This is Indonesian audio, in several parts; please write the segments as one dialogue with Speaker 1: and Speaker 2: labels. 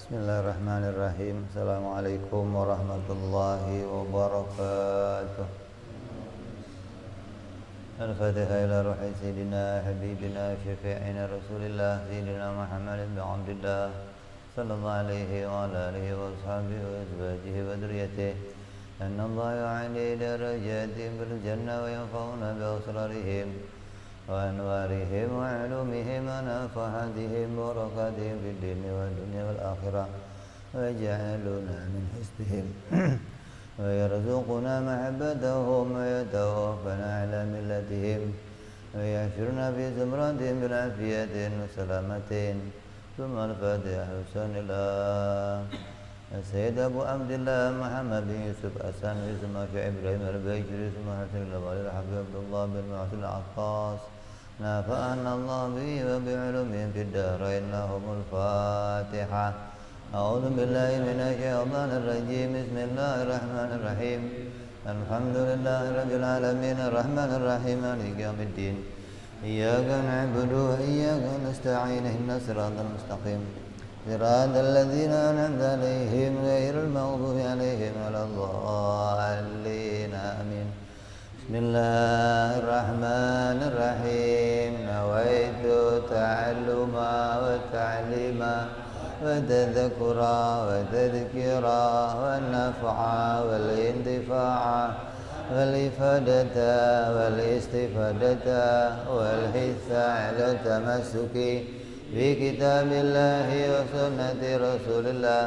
Speaker 1: Bismillahirrahmanirrahim. Assalamualaikum warahmatullahi wabarakatuh. Al-Fatiha ila ruhi Sayyidina Habibina Syafi'ina Rasulillah Sayyidina Muhammad bin Abdullah sallallahu alaihi wa ala alihi wa ashabihi wa azwajihi wa dhurriyyatihi anna Allah ya'ali darajatihim bil jannah wa yanfa'una bi asrarihim wa anwarihim wa ulumihim wa nafahatihim wa barakatihim fid dini wa dunya wal akhirah wa ja'aluna min hisbihim wa yarzuquna mahabbatahum wa yatawaffana ala millatihim wa yahshurna fi zumratihim bil afiyatin wa salamatin thumma al-fatiha husanillah Sayyid Abu Abdullah Muhammad bin Yusuf Hasan Yusuf Mafi Ibrahim Al-Bajri Yusuf Hasan Al-Walid Habib Abdullah bin Ma'asul Al-Aqqas نفعنا الله به وبعلومهم في الدارين لهم الفاتحة أعوذ بالله من الشيطان الرجيم بسم الله الرحمن الرحيم الحمد لله رب العالمين الرحمن الرحيم مالك يوم الدين إياك نعبد وإياك نستعين اهدنا الصراط المستقيم صراط الذين أنعمت عليهم غير المغضوب عليهم ولا الضالين آمين بسم الله الرحمن الرحيم نويت تعلما وتعليما وتذكرا وتذكيرا والنفعا والانتفاعا والإفادة والاستفادة والحث على التمسك بكتاب الله وسنة رسول الله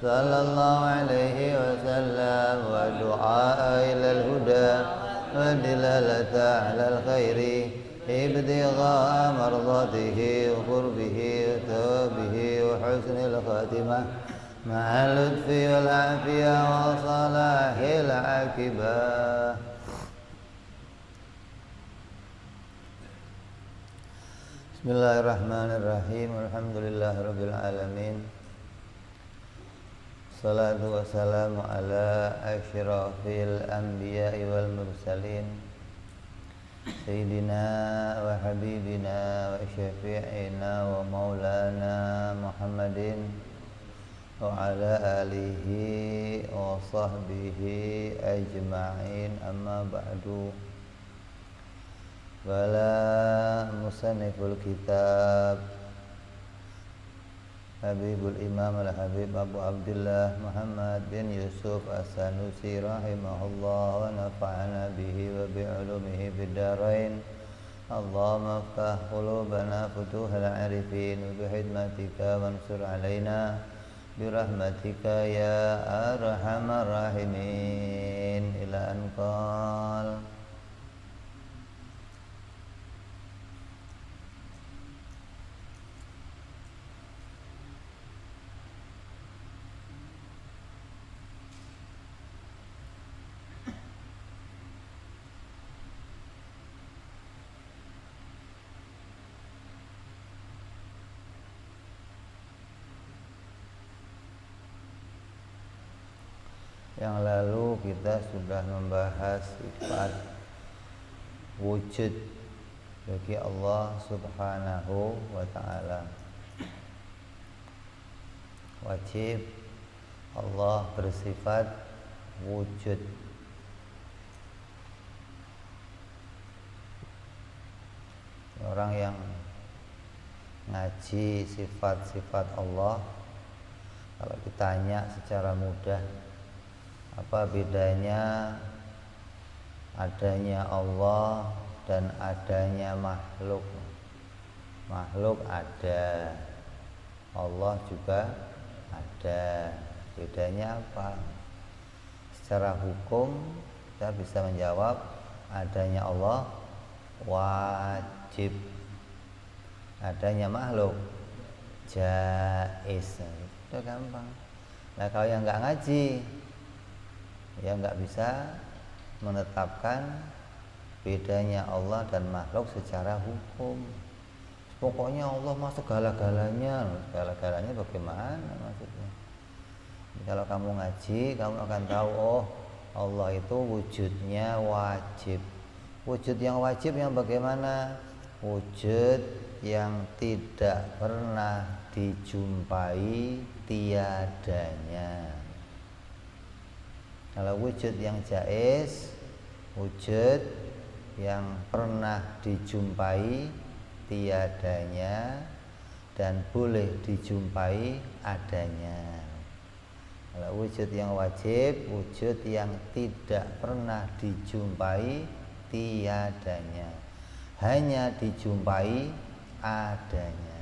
Speaker 1: صلى الله عليه وسلم والدعاء إلى الهدى والدلالة على الخير ابتغاء مرضاته وقربه وثوابه وحسن الخاتمة مع اللطف والعافية وصلاح العاقبة. Bismillahirrahmanirrahim. Alhamdulillahirrabbilalamin. Salatu wassalamu ala asyrafil anbiya'i wal mursalin Sayyidina wa habibina wa syafi'ina wa maulana Muhammadin wa ala alihi wa sahbihi ajma'in amma ba'du. Wala musanniful kitab Habibul Imam Al-Habib Abu Abdullah Muhammad bin Yusuf As-Sanusi rahimahullah wa nafa'ana bihi wa bi'ulumihi bid-darain. Allahumma aftah qulubana futuhal arifin wa bihidmatika wansur alaina birahmatika ya arhamar rahimin ila anqal. Yang lalu kita sudah membahas sifat wujud bagi Allah Subhanahu wa ta'ala. Wajib Allah bersifat wujud. Orang yang ngaji sifat-sifat Allah, kalau ditanya secara mudah apa bedanya adanya Allah dan adanya makhluk? Makhluk ada, Allah juga ada. Bedanya apa? Secara hukum kita bisa menjawab adanya Allah wajib, adanya makhluk jaiz. Itu gampang. Nah kalau yang nggak ngaji, ya nggak bisa menetapkan bedanya Allah dan makhluk secara hukum. Pokoknya Allah mah segala-galanya. Segala-galanya bagaimana maksudnya? Kalau kamu ngaji, kamu akan tahu, oh Allah itu wujudnya wajib. Wujud yang wajib yang bagaimana? Wujud yang tidak pernah dijumpai tiadanya. Kalau wujud yang jaiz, wujud yang pernah dijumpai tiadanya dan boleh dijumpai adanya. Kalau wujud yang wajib, wujud yang tidak pernah dijumpai tiadanya, hanya dijumpai adanya.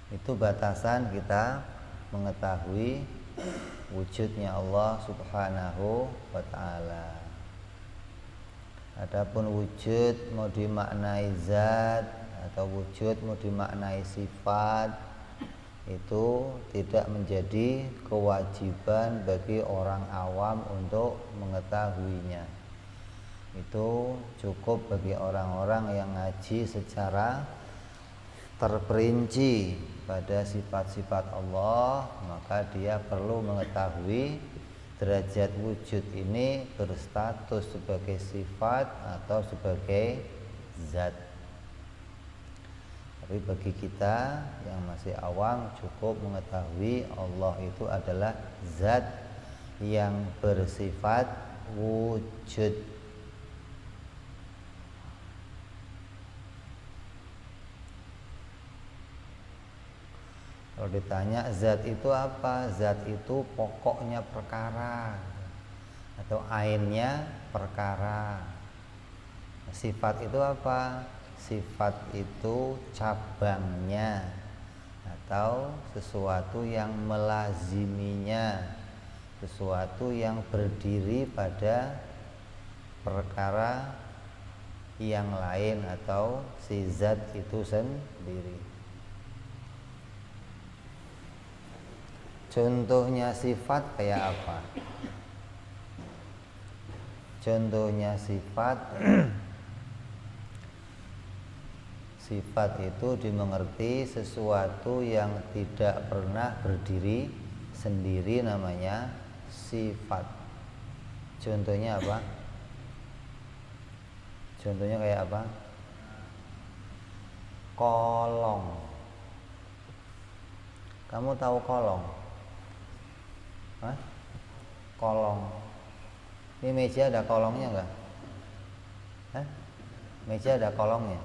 Speaker 1: Itu batasan kita mengetahui wujudnya Allah Subhanahu wa ta'ala. Adapun wujud mau dimaknai zat atau wujud mau dimaknai sifat, itu tidak menjadi kewajiban bagi orang awam untuk mengetahuinya. Itu cukup bagi orang-orang yang ngaji secara terperinci pada sifat-sifat Allah, maka dia perlu mengetahui derajat wujud ini berstatus sebagai sifat atau sebagai zat. Tapi bagi kita yang masih awam cukup mengetahui Allah itu adalah zat yang bersifat wujud. Kalau ditanya zat itu apa? Zat itu pokoknya perkara atau ainnya perkara. Sifat itu apa? Sifat itu cabangnya atau sesuatu yang melaziminya, sesuatu yang berdiri pada perkara yang lain atau si zat itu sendiri. Contohnya sifat kayak apa? Contohnya sifat sifat itu dimengerti sesuatu yang tidak pernah berdiri sendiri, namanya sifat. Contohnya apa? Contohnya kayak apa? Kolong. Kamu tahu kolong? Hah? Kolong. Ini meja ada kolongnya enggak? Hah? Meja ada kolongnya.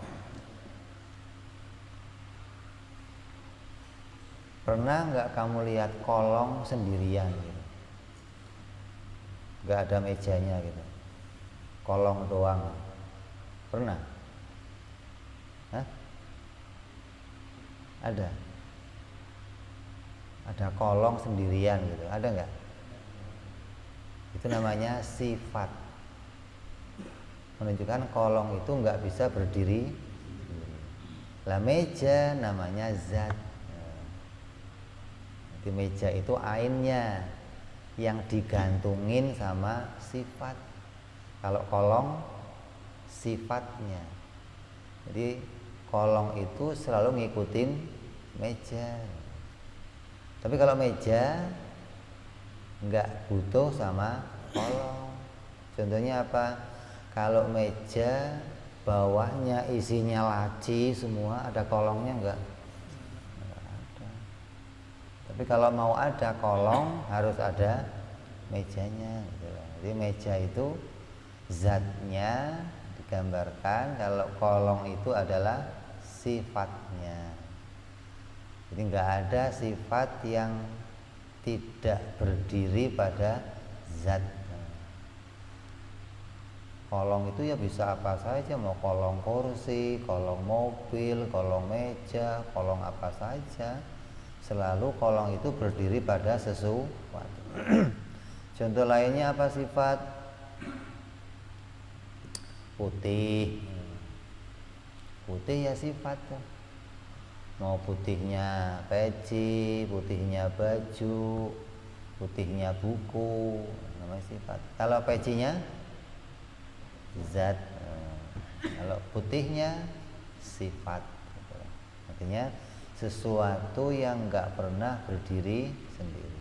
Speaker 1: Pernah enggak kamu lihat kolong sendirian gitu? Enggak ada mejanya gitu. Kolong doang. Pernah? Hah? Ada? Ada kolong sendirian gitu, ada nggak? Itu namanya sifat, menunjukkan kolong itu nggak bisa berdiri. Lah meja namanya zat. Di meja itu ainnya yang digantungin sama sifat. Kalau kolong sifatnya. Jadi kolong itu selalu ngikutin meja. Tapi kalau meja nggak butuh sama kolong. Contohnya apa? Kalau meja bawahnya isinya laci semua, ada kolongnya nggak? Nggak ada. Tapi kalau mau ada kolong harus ada mejanya. Jadi meja itu zatnya digambarkan, kalau kolong itu adalah sifatnya. Jadi nggak ada sifat yang tidak berdiri pada zat. Kolong itu ya bisa apa saja, mau kolong kursi, kolong mobil, kolong meja, kolong apa saja. Selalu kolong itu berdiri pada sesuatu. Contoh lainnya apa sifat? Putih. Putih ya sifat. Mau putihnya peci, putihnya baju, putihnya buku, namanya sifat. Kalau pecinya zat, kalau putihnya sifat. Artinya sesuatu yang nggak pernah berdiri sendiri.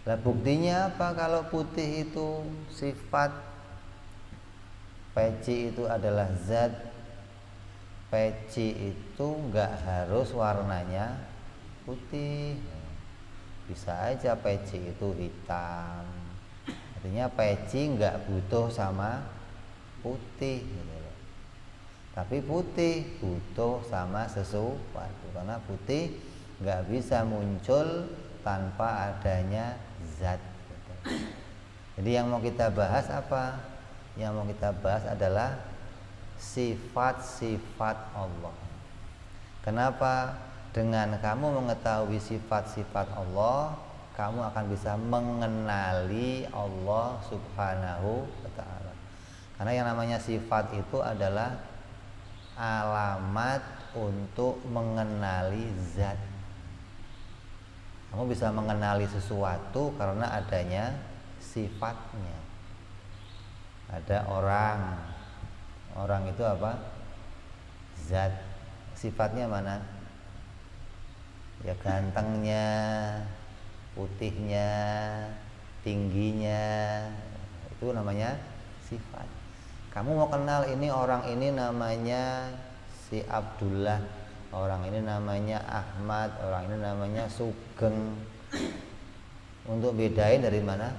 Speaker 1: Lah buktinya apa? Kalau putih itu sifat, peci itu adalah zat, Peci itu nggak harus warnanya putih, bisa aja peci itu hitam. Artinya peci nggak butuh sama putih gitu loh. Tapi putih butuh sama sesuatu, karena putih nggak bisa muncul tanpa adanya zat gitu. Jadi yang mau kita bahas apa? Yang mau kita bahas adalah sifat-sifat Allah. Kenapa? Dengan kamu mengetahui sifat-sifat Allah, kamu akan bisa mengenali Allah Subhanahu wa ta'ala. Karena yang namanya sifat itu adalah alamat untuk mengenali zat. Kamu bisa mengenali sesuatu karena adanya sifatnya. Ada orang itu apa? Zat. Sifatnya mana? Ya gantengnya, putihnya, tingginya, itu namanya sifat. Kamu mau kenal ini orang ini namanya si Abdullah, orang ini namanya Ahmad, orang ini namanya Sugeng. Untuk bedain dari mana?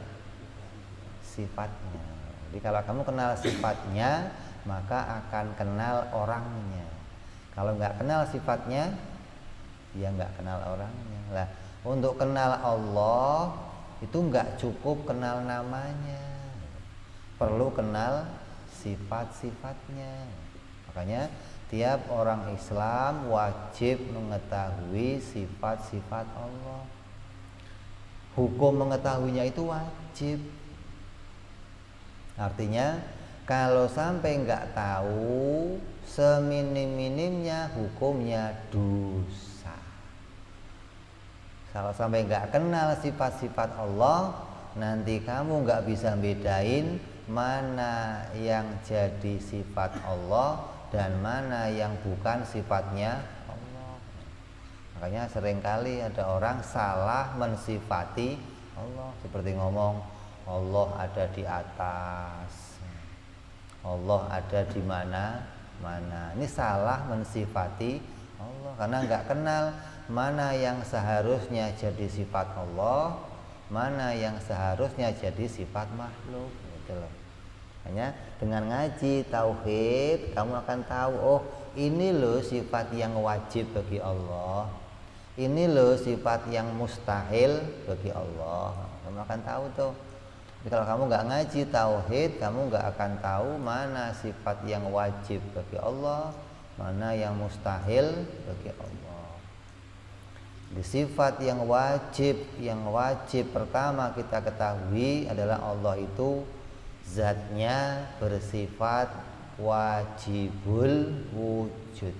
Speaker 1: Sifatnya. Jadi kalau kamu kenal sifatnya, maka akan kenal orangnya. Kalau nggak kenal sifatnya, ya nggak kenal orangnya. Lah, untuk kenal Allah itu nggak cukup kenal namanya, perlu kenal sifat-sifatnya. Makanya tiap orang Islam wajib mengetahui sifat-sifat Allah. Hukum mengetahuinya itu wajib. Artinya kalau sampai nggak tahu, seminim-minimnya hukumnya dosa. Kalau sampai nggak kenal sifat-sifat Allah, nanti kamu nggak bisa bedain mana yang jadi sifat Allah dan mana yang bukan sifatnya Allah. Makanya seringkali ada orang salah mensifati Allah, seperti ngomong Allah ada di atas, Allah ada di mana-mana. Ini salah mensifati Allah karena nggak kenal mana yang seharusnya jadi sifat Allah, mana yang seharusnya jadi sifat makhluk, gitu loh. Hanya dengan ngaji tauhid kamu akan tahu, oh ini loh sifat yang wajib bagi Allah, ini loh sifat yang mustahil bagi Allah. Kamu akan tahu tuh. Jadi kalau kamu nggak ngaji tauhid, kamu nggak akan tahu mana sifat yang wajib bagi Allah, mana yang mustahil bagi Allah. Di sifat yang wajib pertama kita ketahui adalah Allah itu zatnya bersifat wajibul wujud.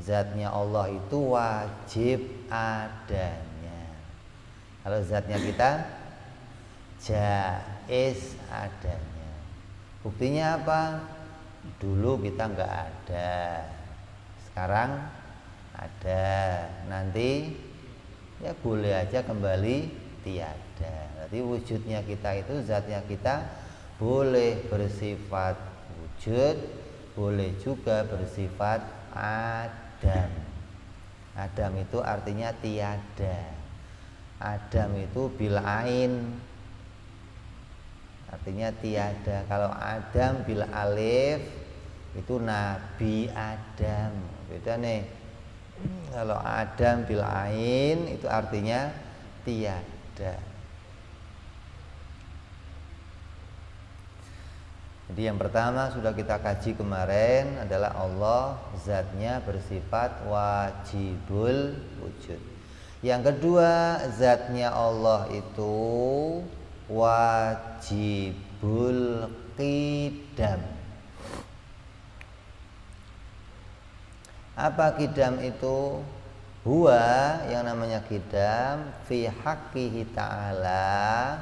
Speaker 1: Zatnya Allah itu wajib adanya. Kalau zatnya kita jaiz adanya. Buktinya apa? Dulu kita nggak ada, sekarang ada, nanti ya boleh aja kembali tiada. Jadi wujudnya kita itu, zatnya kita boleh bersifat wujud, boleh juga bersifat adam. Adam itu artinya tiada. Adam itu bil ain, artinya tiada. Kalau Adam bil alif itu Nabi Adam. Beda nih. Kalau Adam bil ain itu artinya tiada. Jadi yang pertama sudah kita kaji kemarin adalah Allah zatnya bersifat wajibul wujud. Yang kedua, zatnya Allah itu wajibul qidam. Apa qidam itu? Huwa, yang namanya qidam, fi haqqihi ta'ala,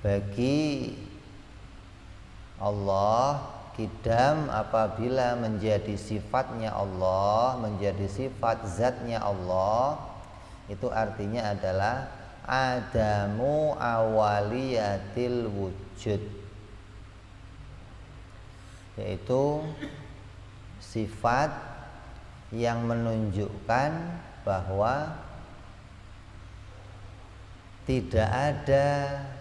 Speaker 1: bagi Allah qidam apabila menjadi sifatnya Allah, menjadi sifat zatnya Allah, itu artinya adalah adamu awaliyatil wujud, yaitu sifat yang menunjukkan bahwa tidak ada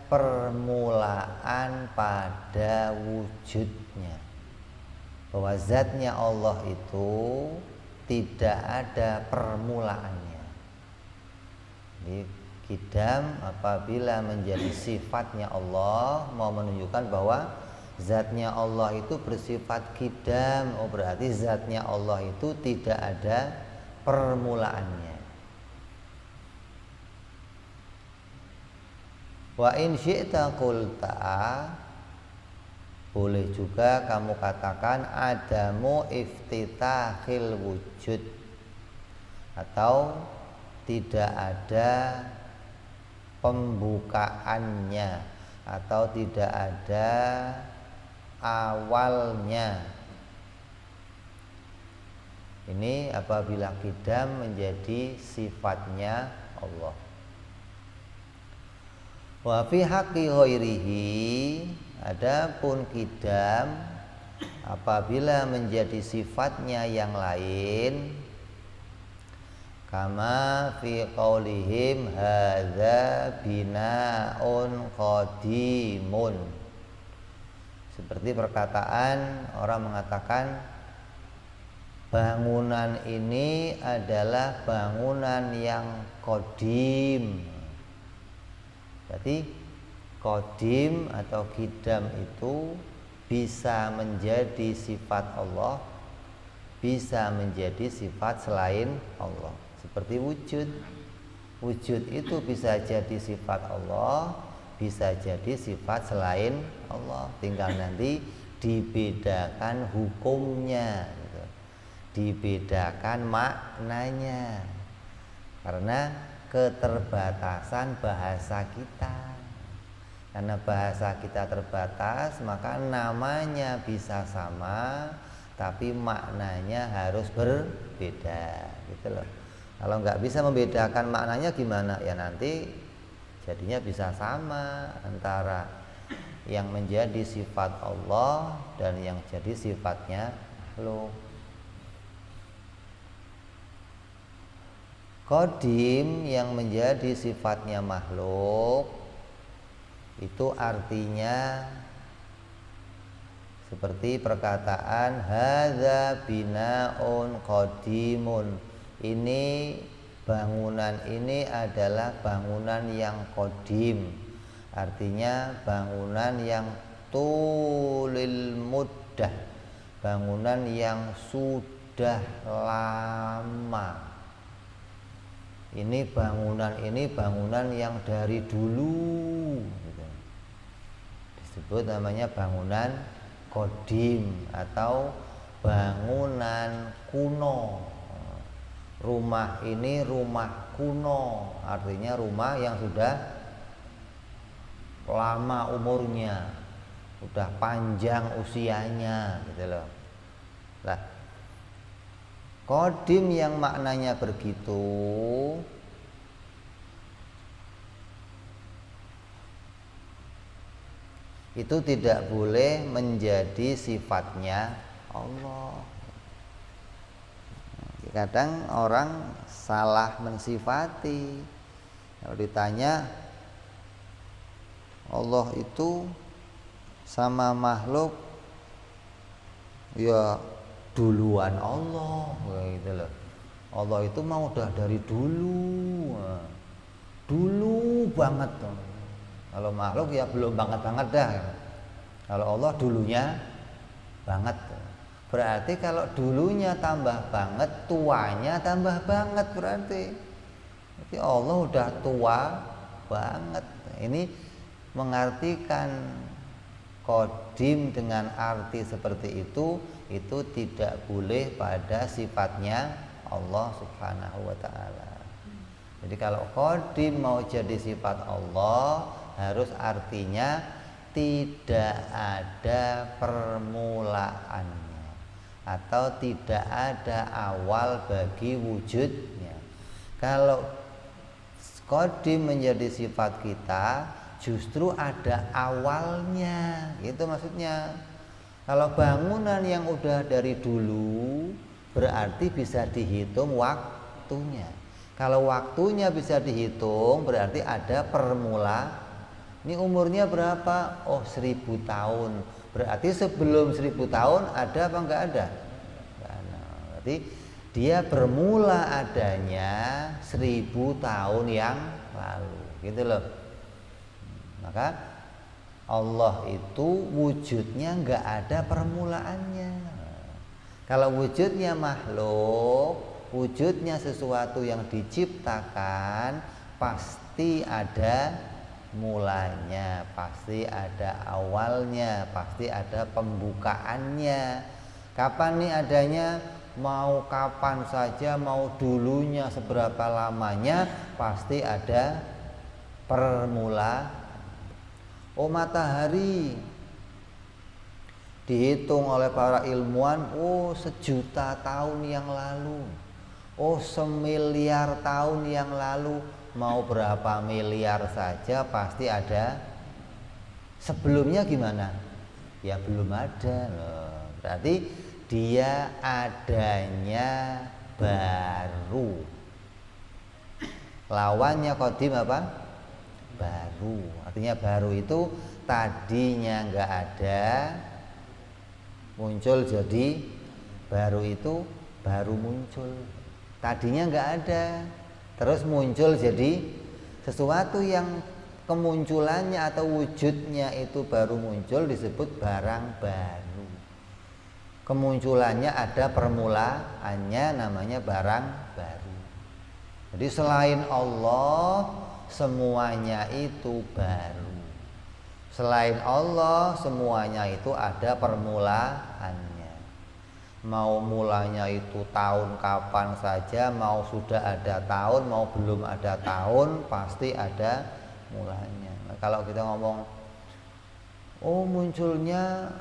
Speaker 1: permulaan pada wujudnya, bahwa zatnya Allah itu tidak ada permulaannya. Jadi qidam apabila menjadi sifatnya Allah mau menunjukkan bahwa zatnya Allah itu bersifat qidam, berarti zatnya Allah itu tidak ada permulaannya. Wa in syi'ta qulta, boleh juga kamu katakan adamu iftitahil wujud, atau tidak ada pembukaannya, atau tidak ada awalnya. Ini apabila qidam menjadi sifatnya Allah. Wa fi haqqi ghairihi, adapun qidam apabila menjadi sifatnya yang lain, kama fi qaulihim hadza bina'un qadimun, seperti perkataan orang mengatakan bangunan ini adalah bangunan yang qadim. Berarti qadim atau qidam itu bisa menjadi sifat Allah, bisa menjadi sifat selain Allah. Seperti wujud. Wujud itu bisa jadi sifat Allah, bisa jadi sifat selain Allah. Tinggal nanti dibedakan hukumnya, gitu. Dibedakan maknanya. Karena keterbatasan bahasa kita. Karena bahasa kita terbatas, maka namanya bisa sama, tapi maknanya harus berbeda, gitu loh. Kalau nggak bisa membedakan maknanya gimana? Ya nanti jadinya bisa sama antara yang menjadi sifat Allah dan yang jadi sifatnya makhluk. Qadim yang menjadi sifatnya makhluk itu artinya seperti perkataan hadza bina'un qadimun, ini bangunan ini adalah bangunan yang qadim, artinya bangunan yang tulil muddah, bangunan yang sudah lama. Ini bangunan yang dari dulu, gitu. Disebut namanya bangunan qadim atau bangunan kuno. Rumah ini rumah kuno, artinya rumah yang sudah lama umurnya, sudah panjang usianya, gitu loh. Lah, qadim yang maknanya begitu itu tidak boleh menjadi sifatnya Allah. Kadang orang salah mensifati. Kalau ditanya Allah itu sama makhluk, ya duluan Allah, gitu loh. Allah itu mau udah dari dulu, dulu banget tuh. Kalau makhluk ya belum banget dah. Kalau Allah dulunya banget. Berarti kalau dulunya tambah banget, tuanya tambah banget berarti. Jadi Allah udah tua banget. Ini mengartikan qadim dengan arti seperti itu tidak boleh pada sifatnya Allah Subhanahu wa ta'ala. Jadi kalau qadim mau jadi sifat Allah, harus artinya tidak ada permulaannya atau tidak ada awal bagi wujudnya. Kalau qadim menjadi sifat kita, justru ada awalnya, gitu maksudnya. Kalau bangunan yang udah dari dulu berarti bisa dihitung waktunya. Kalau waktunya bisa dihitung berarti ada permula. Ini umurnya berapa? Oh 1000 tahun. Berarti sebelum 1000 tahun ada apa enggak ada? Berarti dia bermula adanya 1000 tahun yang lalu, gitu loh. Maka Allah itu wujudnya enggak ada permulaannya. Kalau wujudnya makhluk, wujudnya sesuatu yang diciptakan, pasti ada mulanya, pasti ada awalnya, pasti ada pembukaannya. Kapan nih adanya? Mau kapan saja, mau dulunya seberapa lamanya, pasti ada permulaan. Oh matahari dihitung oleh para ilmuwan, oh 1.000.000 tahun yang lalu, oh 1.000.000.000 tahun yang lalu. Mau berapa miliar saja pasti ada. Sebelumnya gimana? Ya belum ada loh. Berarti dia adanya baru. Lawannya qadim apa? Baru. Artinya baru itu tadinya enggak ada, muncul jadi baru. Itu baru muncul. Tadinya enggak ada, terus muncul jadi sesuatu yang kemunculannya atau wujudnya itu baru muncul disebut barang baru. Kemunculannya ada permulaannya, namanya barang baru. Jadi selain Allah semuanya itu baru. Selain Allah semuanya itu ada permulaannya. Mau mulanya itu tahun kapan saja, mau sudah ada tahun, mau belum ada tahun, pasti ada mulanya. Nah, kalau kita ngomong, oh munculnya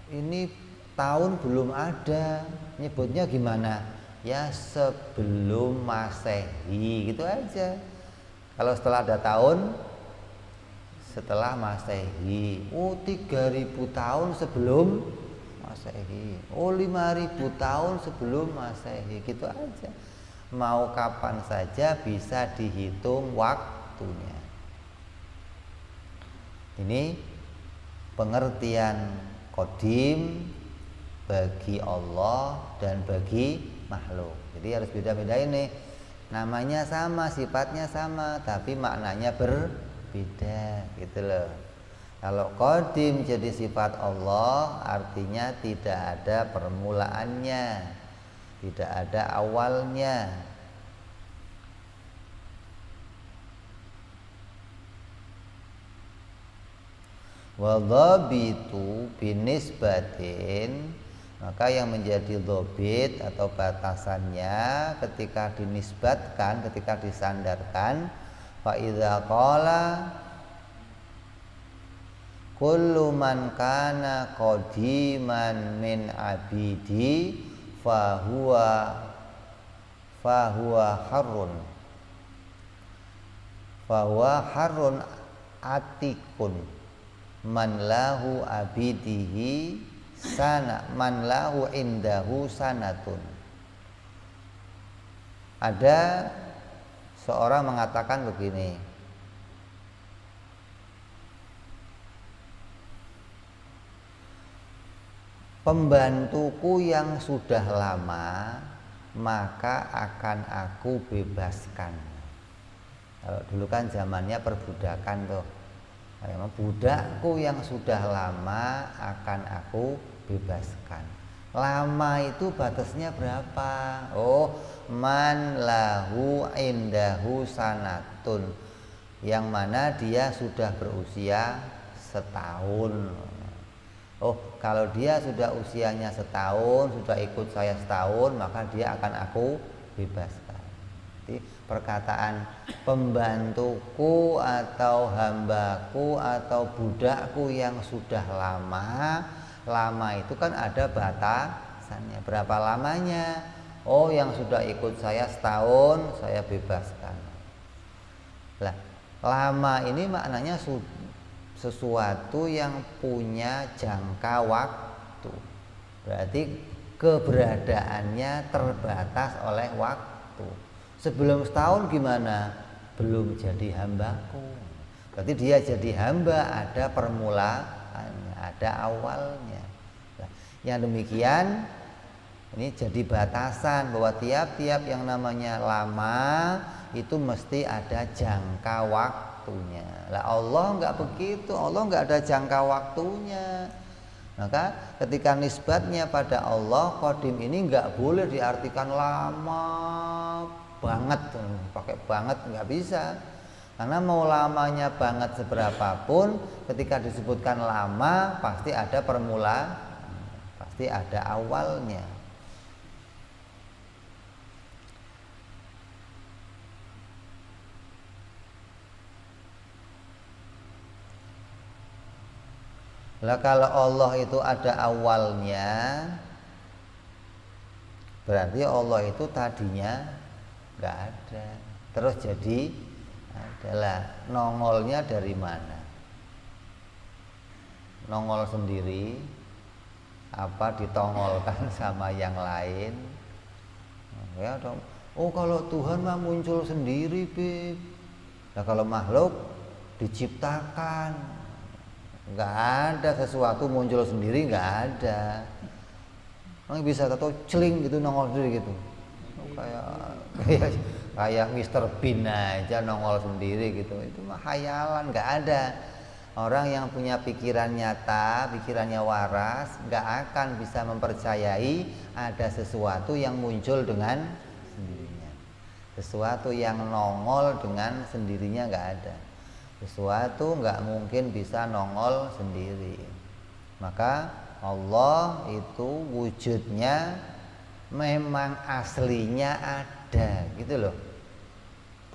Speaker 1: ini tahun belum ada, nyebutnya gimana? Ya sebelum Masehi, gitu aja. Kalau setelah ada tahun, setelah Masehi. Oh 3.000 tahun sebelum Masehi. Oh 5.000 tahun sebelum Masehi, gitu aja. Mau kapan saja bisa dihitung waktunya. Ini pengertian qadim bagi Allah dan bagi makhluk. Jadi harus beda-beda ini. Namanya sama, sifatnya sama, tapi maknanya berbeda, gitu loh. Kalau qadim jadi sifat Allah, artinya tidak ada permulaannya, tidak ada awalnya. Wa dhabitu binisbatin, maka yang menjadi dhobit atau batasannya ketika dinisbatkan, ketika disandarkan, fa idza qala kullu man kana qadiman min abidi fa huwa harun atikun man lahu abidihi sana man lahu indahu sanatun. Ada seorang mengatakan begini, pembantuku yang sudah lama maka akan aku bebaskan. Kalau dulu kan zamannya perbudakan tuh. Budakku yang sudah lama akan aku bebaskan. Lama itu batasnya berapa? Oh, man lahu indahu sanatun, yang mana dia sudah berusia setahun. Oh, kalau dia sudah usianya setahun, sudah ikut saya setahun, maka dia akan aku bebaskan. Jadi perkataan pembantuku atau hambaku atau budakku yang sudah lama, lama itu kan ada batasannya. Berapa lamanya? Oh, yang sudah ikut saya setahun, saya bebaskan. Lah, lama ini maknanya sesuatu yang punya jangka waktu. Berarti keberadaannya terbatas oleh waktu. Sebelum setahun gimana? Belum jadi hambaku. Berarti dia jadi hamba ada permulaannya, ada awalnya. Nah, yang demikian ini jadi batasan bahwa tiap-tiap yang namanya lama itu mesti ada jangka waktunya. Lah Allah enggak begitu, Allah enggak ada jangka waktunya. Maka ketika nisbatnya pada Allah, qadim ini enggak boleh diartikan lama banget, pakai banget enggak bisa. Karena mau lamanya banget seberapapun, ketika disebutkan lama pasti ada permulaan, pasti ada awalnya. Lah kalau Allah itu ada awalnya, berarti Allah itu tadinya nggak ada, terus jadi adalah. Nongolnya dari mana? Nongol sendiri, apa ditongolkan sama yang lain? Ya dong. Oh kalau Tuhan mah muncul sendiri, Bib. Nah kalau makhluk diciptakan. Nggak ada sesuatu muncul sendiri, nggak ada. Orang bisa tahu celing gitu nongol sendiri gitu. Kayak Mr. Bean aja nongol sendiri gitu. Itu mah khayalan, nggak ada. Orang yang punya pikiran nyata, pikirannya waras, nggak akan bisa mempercayai ada sesuatu yang muncul dengan sendirinya. Sesuatu yang nongol dengan sendirinya nggak ada. Sesuatu nggak mungkin bisa nongol sendiri. Maka Allah itu wujudnya memang aslinya ada gitu loh.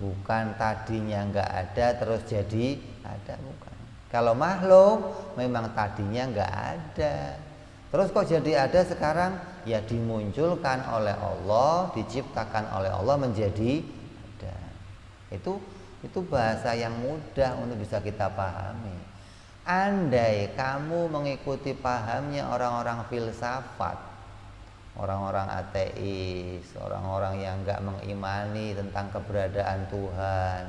Speaker 1: Bukan tadinya nggak ada terus jadi ada, bukan. Kalau makhluk memang tadinya nggak ada, terus kok jadi ada sekarang? Ya dimunculkan oleh Allah, diciptakan oleh Allah menjadi ada. Itu bahasa yang mudah untuk bisa kita pahami. Andai kamu mengikuti pahamnya orang-orang filsafat, orang-orang ateis, orang-orang yang enggak mengimani tentang keberadaan Tuhan,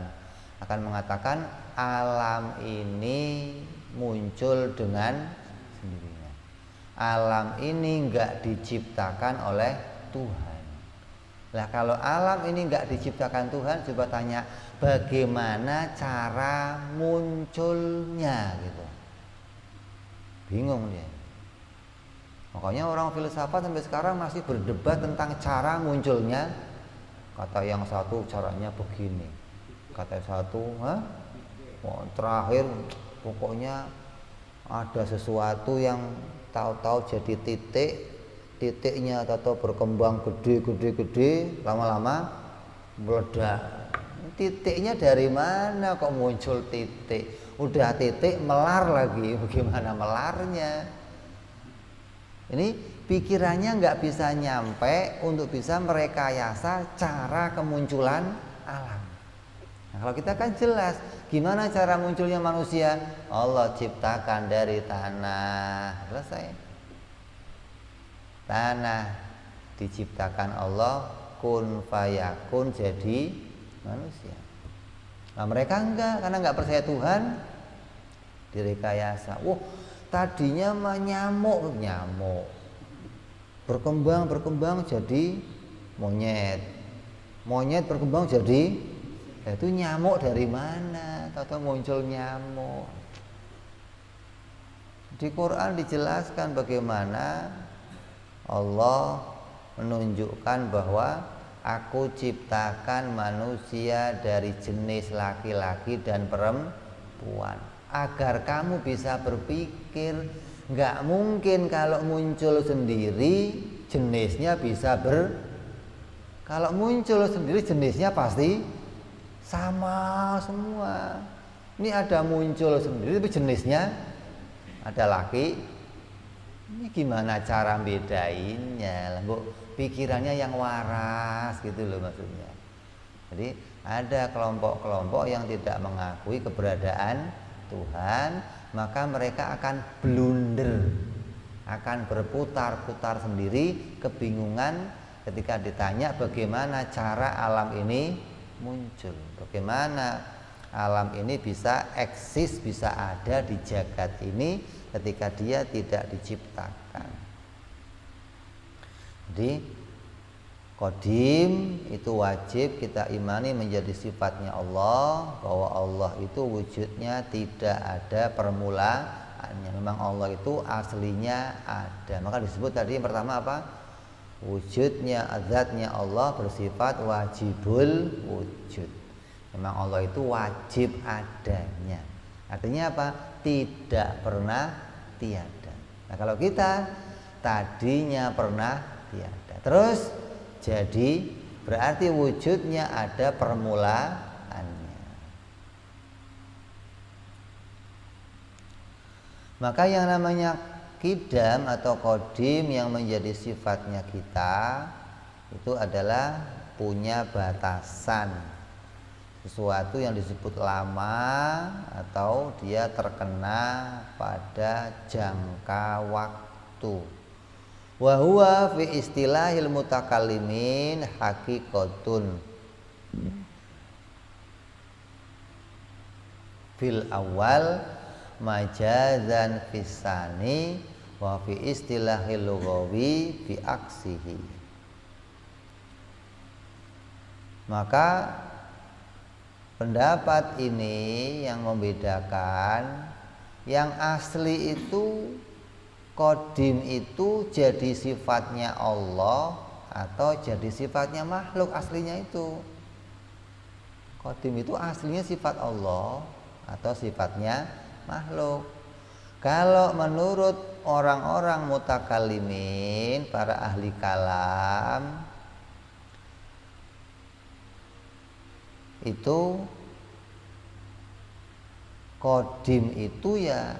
Speaker 1: akan mengatakan alam ini muncul dengan sendirinya. Alam ini enggak diciptakan oleh Tuhan. Lah kalau alam ini enggak diciptakan Tuhan, coba tanya bagaimana cara munculnya gitu. Bingung dia. Makanya orang filsafat sampai sekarang masih berdebat tentang cara munculnya. Kata yang satu caranya begini, kata yang satu terakhir pokoknya ada sesuatu yang tahu-tahu jadi titik, titiknya atau berkembang gede, lama-lama meledak. Titiknya dari mana kok muncul titik? Udah titik melar lagi, bagaimana melarnya? Ini pikirannya nggak bisa nyampe untuk bisa merekayasa cara kemunculan alam. Nah, kalau kita kan jelas gimana cara munculnya manusia. Allah ciptakan dari tanah, selesai. Tanah diciptakan Allah, kun fayakun, jadi manusia. Nah mereka enggak, karena enggak percaya Tuhan, direkayasa. Tadinya mah nyamuk berkembang jadi monyet berkembang jadi, itu nyamuk dari mana? Tahu muncul nyamuk. Di Quran dijelaskan bagaimana Allah menunjukkan bahwa aku ciptakan manusia dari jenis laki-laki dan perempuan agar kamu bisa berpikir. Nggak mungkin kalau muncul sendiri jenisnya bisa kalau muncul sendiri jenisnya pasti sama semua. Ini ada muncul sendiri tapi jenisnya ada laki. Ini gimana cara bedainnya? Pikirannya yang waras gitu loh maksudnya. Jadi ada kelompok-kelompok yang tidak mengakui keberadaan Tuhan, maka mereka akan blunder, akan berputar-putar sendiri, kebingungan ketika ditanya bagaimana cara alam ini muncul, bagaimana alam ini bisa eksis, bisa ada di jagat ini ketika dia tidak diciptakan. Jadi qadim itu wajib kita imani menjadi sifatnya Allah, bahwa Allah itu wujudnya tidak ada permulaannya. Memang Allah itu aslinya ada. Maka disebut tadi yang pertama apa? Wujudnya, zatnya Allah bersifat wajibul wujud. Memang Allah itu wajib adanya. Artinya apa? Tidak pernah tiada. Nah, kalau kita tadinya pernah tiada, terus jadi berarti wujudnya ada permulaannya. Maka yang namanya qidam atau qadim yang menjadi sifatnya kita itu adalah punya batasan, sesuatu yang disebut lama atau dia terkena pada jangka waktu. Wa huwa fi istilahil mutakallimin haqiqatun fil awal majazan fisani wa fi istilahil lughawi bi aksihi. Maka pendapat ini yang membedakan, yang asli itu qadim itu jadi sifatnya Allah atau jadi sifatnya makhluk. Aslinya itu qadim itu aslinya sifat Allah atau sifatnya makhluk. Kalau menurut orang-orang mutakallimin, para ahli kalam, itu qadim itu ya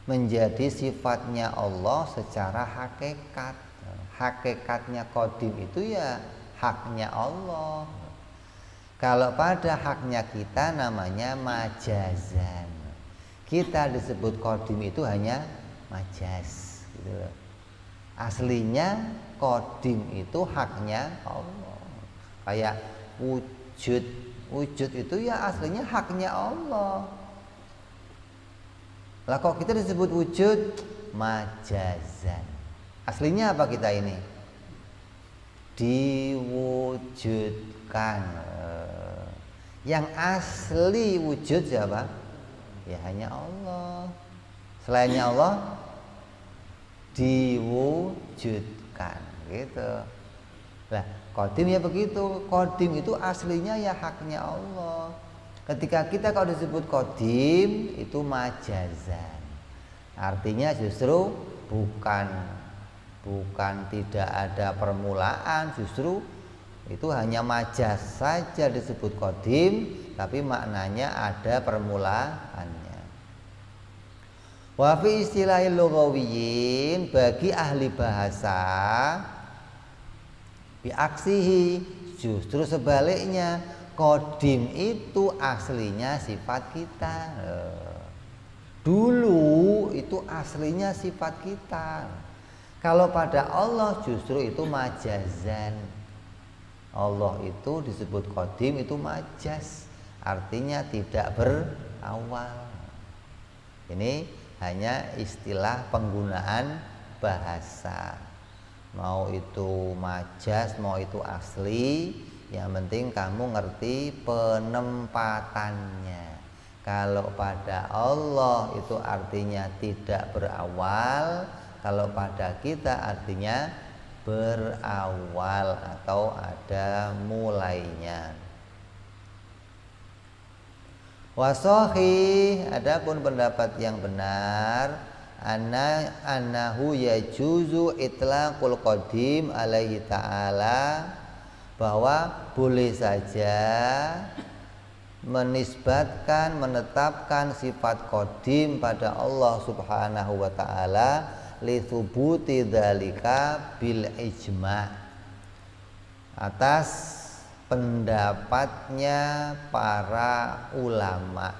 Speaker 1: menjadi sifatnya Allah secara hakikat. Hakikatnya qadim itu ya haknya Allah. Kalau pada haknya kita namanya majazan. Kita disebut qadim itu hanya majaz gitu loh. Aslinya qadim itu haknya Allah. Kayak wujud itu ya aslinya haknya Allah. Lah kok kita disebut wujud? Majazan. Aslinya apa kita ini? Diwujudkan. Yang asli wujud siapa? Ya hanya Allah. Selainnya Allah diwujudkan gitu. Lah qadim ya begitu. Qadim itu aslinya ya haknya Allah. Ketika kita kalau disebut qadim itu majazan. Artinya justru bukan tidak ada permulaan, justru itu hanya majaz saja disebut qadim, tapi maknanya ada permulaannya. Wa fi istilahil lughawiyyin, bagi ahli bahasa, bi aksihi, justru sebaliknya, qadim itu aslinya sifat kita. Dulu itu aslinya sifat kita. Kalau pada Allah justru itu majazan. Allah itu disebut qadim itu majaz, artinya tidak berawal. Ini hanya istilah penggunaan bahasa. Mau itu majaz, mau itu asli, yang penting kamu ngerti penempatannya. Kalau pada Allah itu artinya tidak berawal, kalau pada kita artinya berawal atau ada mulainya. Wasohi, adapun pendapat yang benar, annahu yajuzu itlaqul qadim alaihi ta'ala, bahwa boleh saja menisbatkan, menetapkan sifat qadim pada Allah Subhanahu wa ta'ala li thubuti dzalika bil ijma', atas pendapatnya para ulama.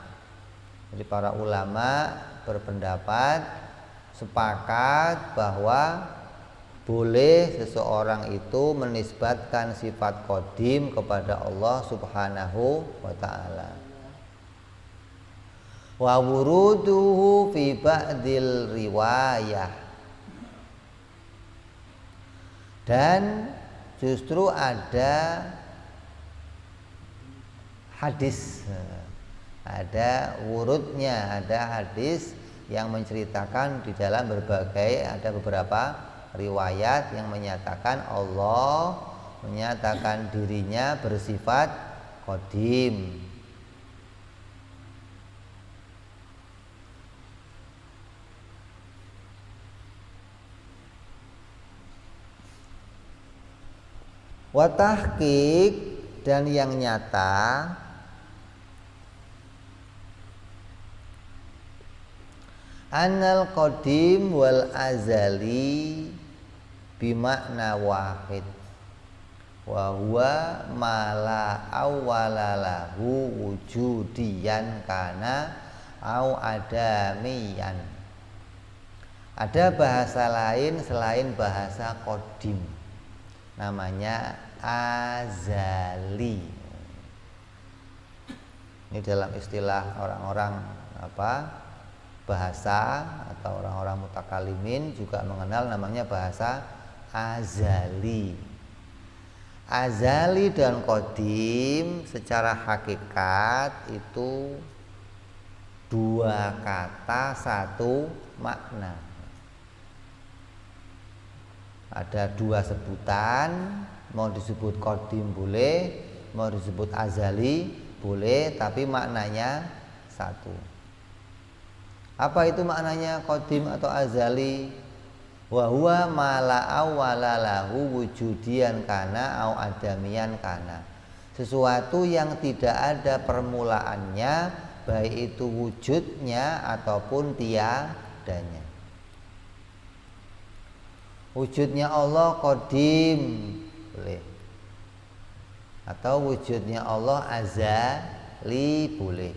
Speaker 1: Jadi para ulama berpendapat sepakat bahwa boleh seseorang itu menisbatkan sifat qadim kepada Allah Subhanahu wa taala. Wa wuruduhu fi ba'dil riwayah. Dan justru ada hadis, ada wurudnya, ada hadis yang menceritakan di dalam ada beberapa riwayat yang menyatakan Allah menyatakan dirinya bersifat qadim. Wa tahqiq, dan yang nyata annal qadim wal azali bimakna wahid wa huwa ma la awwala lahu wujudiyan kana au adamiyan. Ada bahasa lain selain bahasa qadim, namanya azali. Ini dalam istilah orang-orang bahasa atau orang-orang mutakalimin juga mengenal namanya bahasa azali. Azali dan qadim secara hakikat itu dua kata satu makna. Ada dua sebutan, mau disebut qadim boleh, mau disebut azali boleh, tapi maknanya satu. Apa itu maknanya qadim atau azali? Wa huwa ma la awwala lahu wujudiyan kana au adamiyan kana. Sesuatu yang tidak ada permulaannya, baik itu wujudnya ataupun tiadanya. Wujudnya Allah qadim boleh, atau wujudnya Allah azali boleh.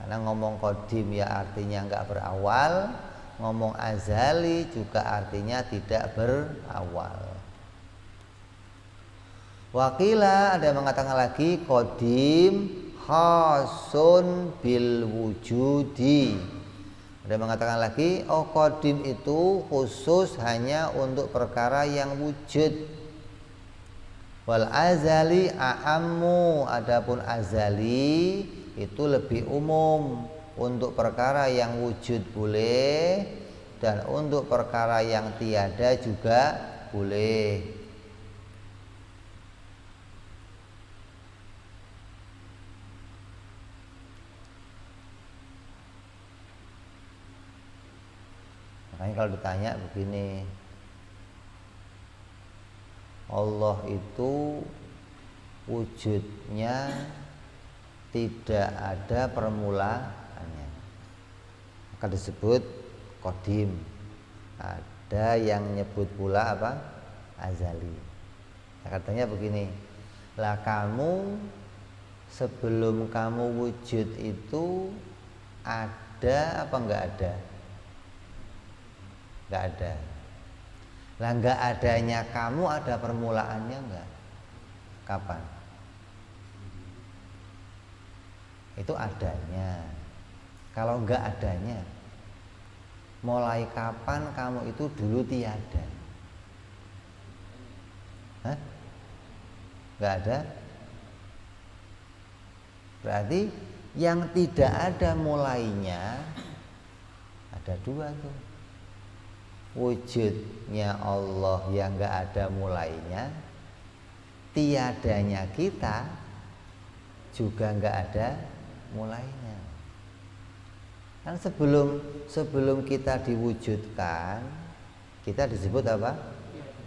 Speaker 1: Karena ngomong qadim ya artinya enggak berawal, ngomong azali juga artinya tidak berawal. Wakila, ada yang mengatakan lagi qadim khasun bil wujudi. Ada yang mengatakan lagi qadim itu khusus hanya untuk perkara yang wujud. Wal azali a'ammu, adapun azali itu lebih umum, untuk perkara yang wujud boleh dan untuk perkara yang tiada juga boleh. Makanya kalau ditanya begini, Allah itu wujudnya tidak ada permulaannya, maka disebut qadim. Ada yang nyebut pula azali. Katanya begini, lah kamu sebelum kamu wujud itu ada apa enggak ada? Enggak ada. Lah enggak adanya kamu ada permulaannya enggak? Kapan? Itu adanya. Kalau enggak adanya, mulai kapan kamu itu dulu tiada? Hah? Enggak ada? Berarti yang tidak ada mulainya ada dua tuh. Wujudnya Allah yang enggak ada mulainya, tiadanya kita juga enggak ada mulainya. Kan sebelum kita diwujudkan, kita disebut apa?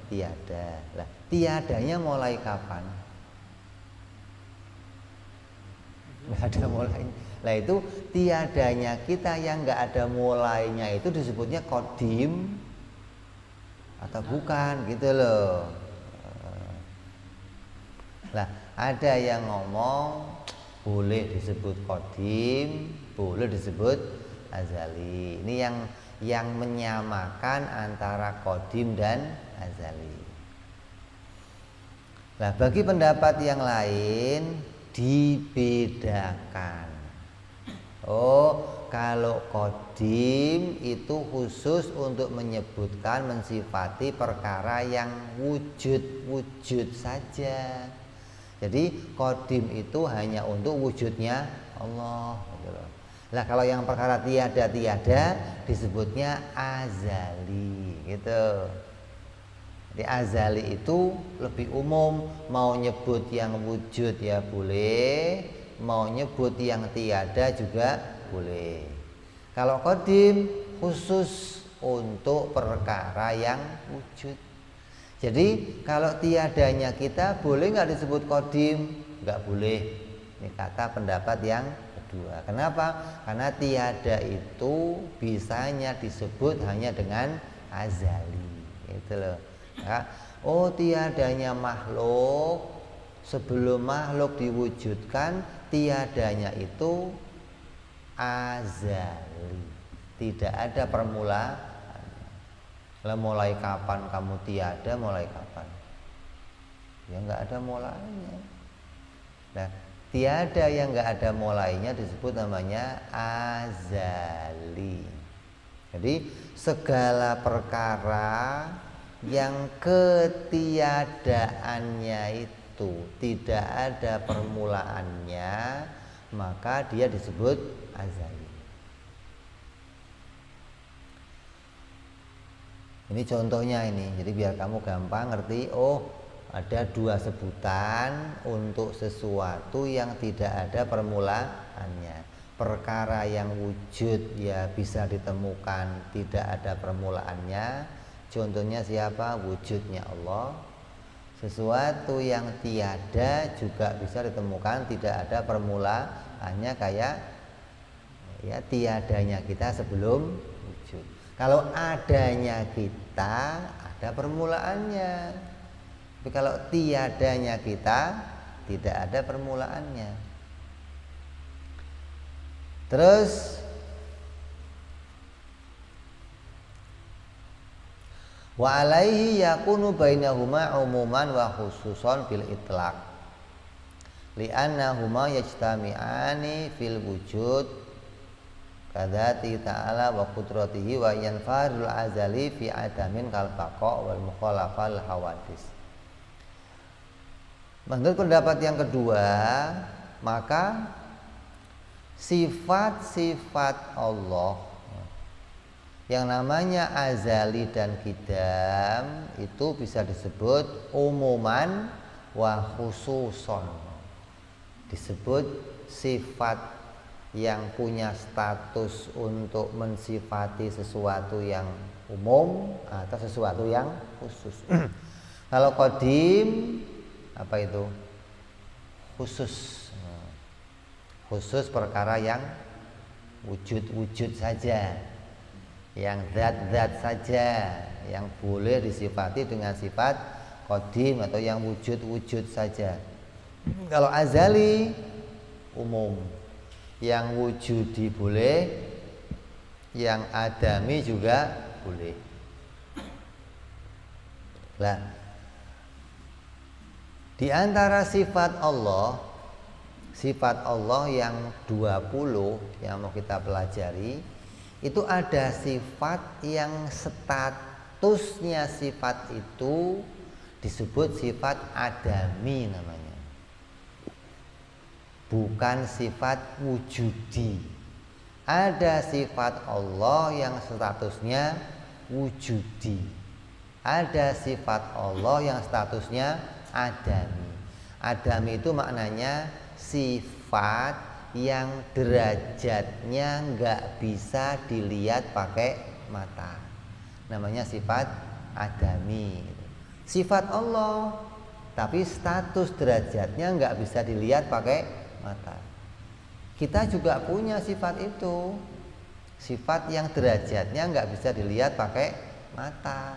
Speaker 1: Tiada. Lah, tiadanya mulai kapan? Enggak ada mulainya. Lah itu tiadanya kita yang enggak ada mulainya itu disebutnya qadim atau bukan, gitu loh. Lah, ada yang ngomong boleh disebut qadim, boleh disebut azali. Ini yang menyamakan antara qadim dan azali. Nah, bagi pendapat yang lain dibedakan. Oh, kalau qadim itu khusus untuk menyebutkan, mensifati perkara yang wujud saja. Jadi qadim itu hanya untuk wujudnya Allah, gitu loh. Nah, kalau yang perkara tiada disebutnya azali, gitu. Jadi azali itu lebih umum, mau nyebut yang wujud ya boleh, mau nyebut yang tiada juga boleh. Kalau qadim khusus untuk perkara yang wujud. Jadi kalau tiadanya kita boleh nggak disebut qadim? Nggak boleh. Ini kata pendapat yang kedua. Kenapa? Karena tiada itu bisanya disebut hanya dengan azali, gitu loh. Ya. Oh, tiadanya makhluk, sebelum makhluk diwujudkan tiadanya itu azali, tidak ada permulaan. Lah mulai kapan kamu tiada, mulai kapan? Ya nggak ada mulainya. Nah, tiada yang nggak ada mulainya disebut namanya azali. Jadi segala perkara yang ketiadaannya itu tidak ada permulaannya, maka dia disebut azali. Ini contohnya ini, jadi biar kamu gampang ngerti. Oh, ada dua sebutan untuk sesuatu yang tidak ada permulaannya. Perkara yang wujud ya bisa ditemukan tidak ada permulaannya. Contohnya siapa? Wujudnya Allah. Sesuatu yang tiada juga bisa ditemukan tidak ada permulaannya, kayak ya tiadanya kita sebelum wujud. Kalau adanya kita ada permulaannya. Tapi kalau tiadanya kita tidak ada permulaannya. Terus wa alaihi yakunu bainahuma umuman wa khususon bil itlaq li'annahuma yajtami'ani fil wujud kadzati ta'ala wa qudratihi wa yanfarul azali fi adamin kal baqa wal mukhalafal hawadis. Menurut pendapat yang kedua, maka sifat-sifat Allah yang namanya azali dan qidam itu bisa disebut umuman wa khususon. Disebut sifat yang punya status untuk mensifati sesuatu yang umum atau sesuatu yang khusus. Kalau qadim apa itu? Khusus. Khusus perkara yang wujud-wujud saja, yang zat-zat saja, yang boleh disifati dengan sifat qadim atau yang wujud-wujud saja. Kalau azali umum, yang wujudi boleh, yang adami juga boleh. Nah, di antara sifat Allah yang 20 yang mau kita pelajari, itu ada sifat yang statusnya sifat itu disebut sifat adami namanya, bukan sifat wujudi. Ada sifat Allah yang statusnya wujudi, ada sifat Allah yang statusnya adami. Adami itu maknanya sifat yang derajatnya nggak bisa dilihat pakai mata, namanya sifat adami. Sifat Allah tapi status derajatnya nggak bisa dilihat pakai mata. Kita juga punya sifat itu, sifat yang derajatnya nggak bisa dilihat pakai mata.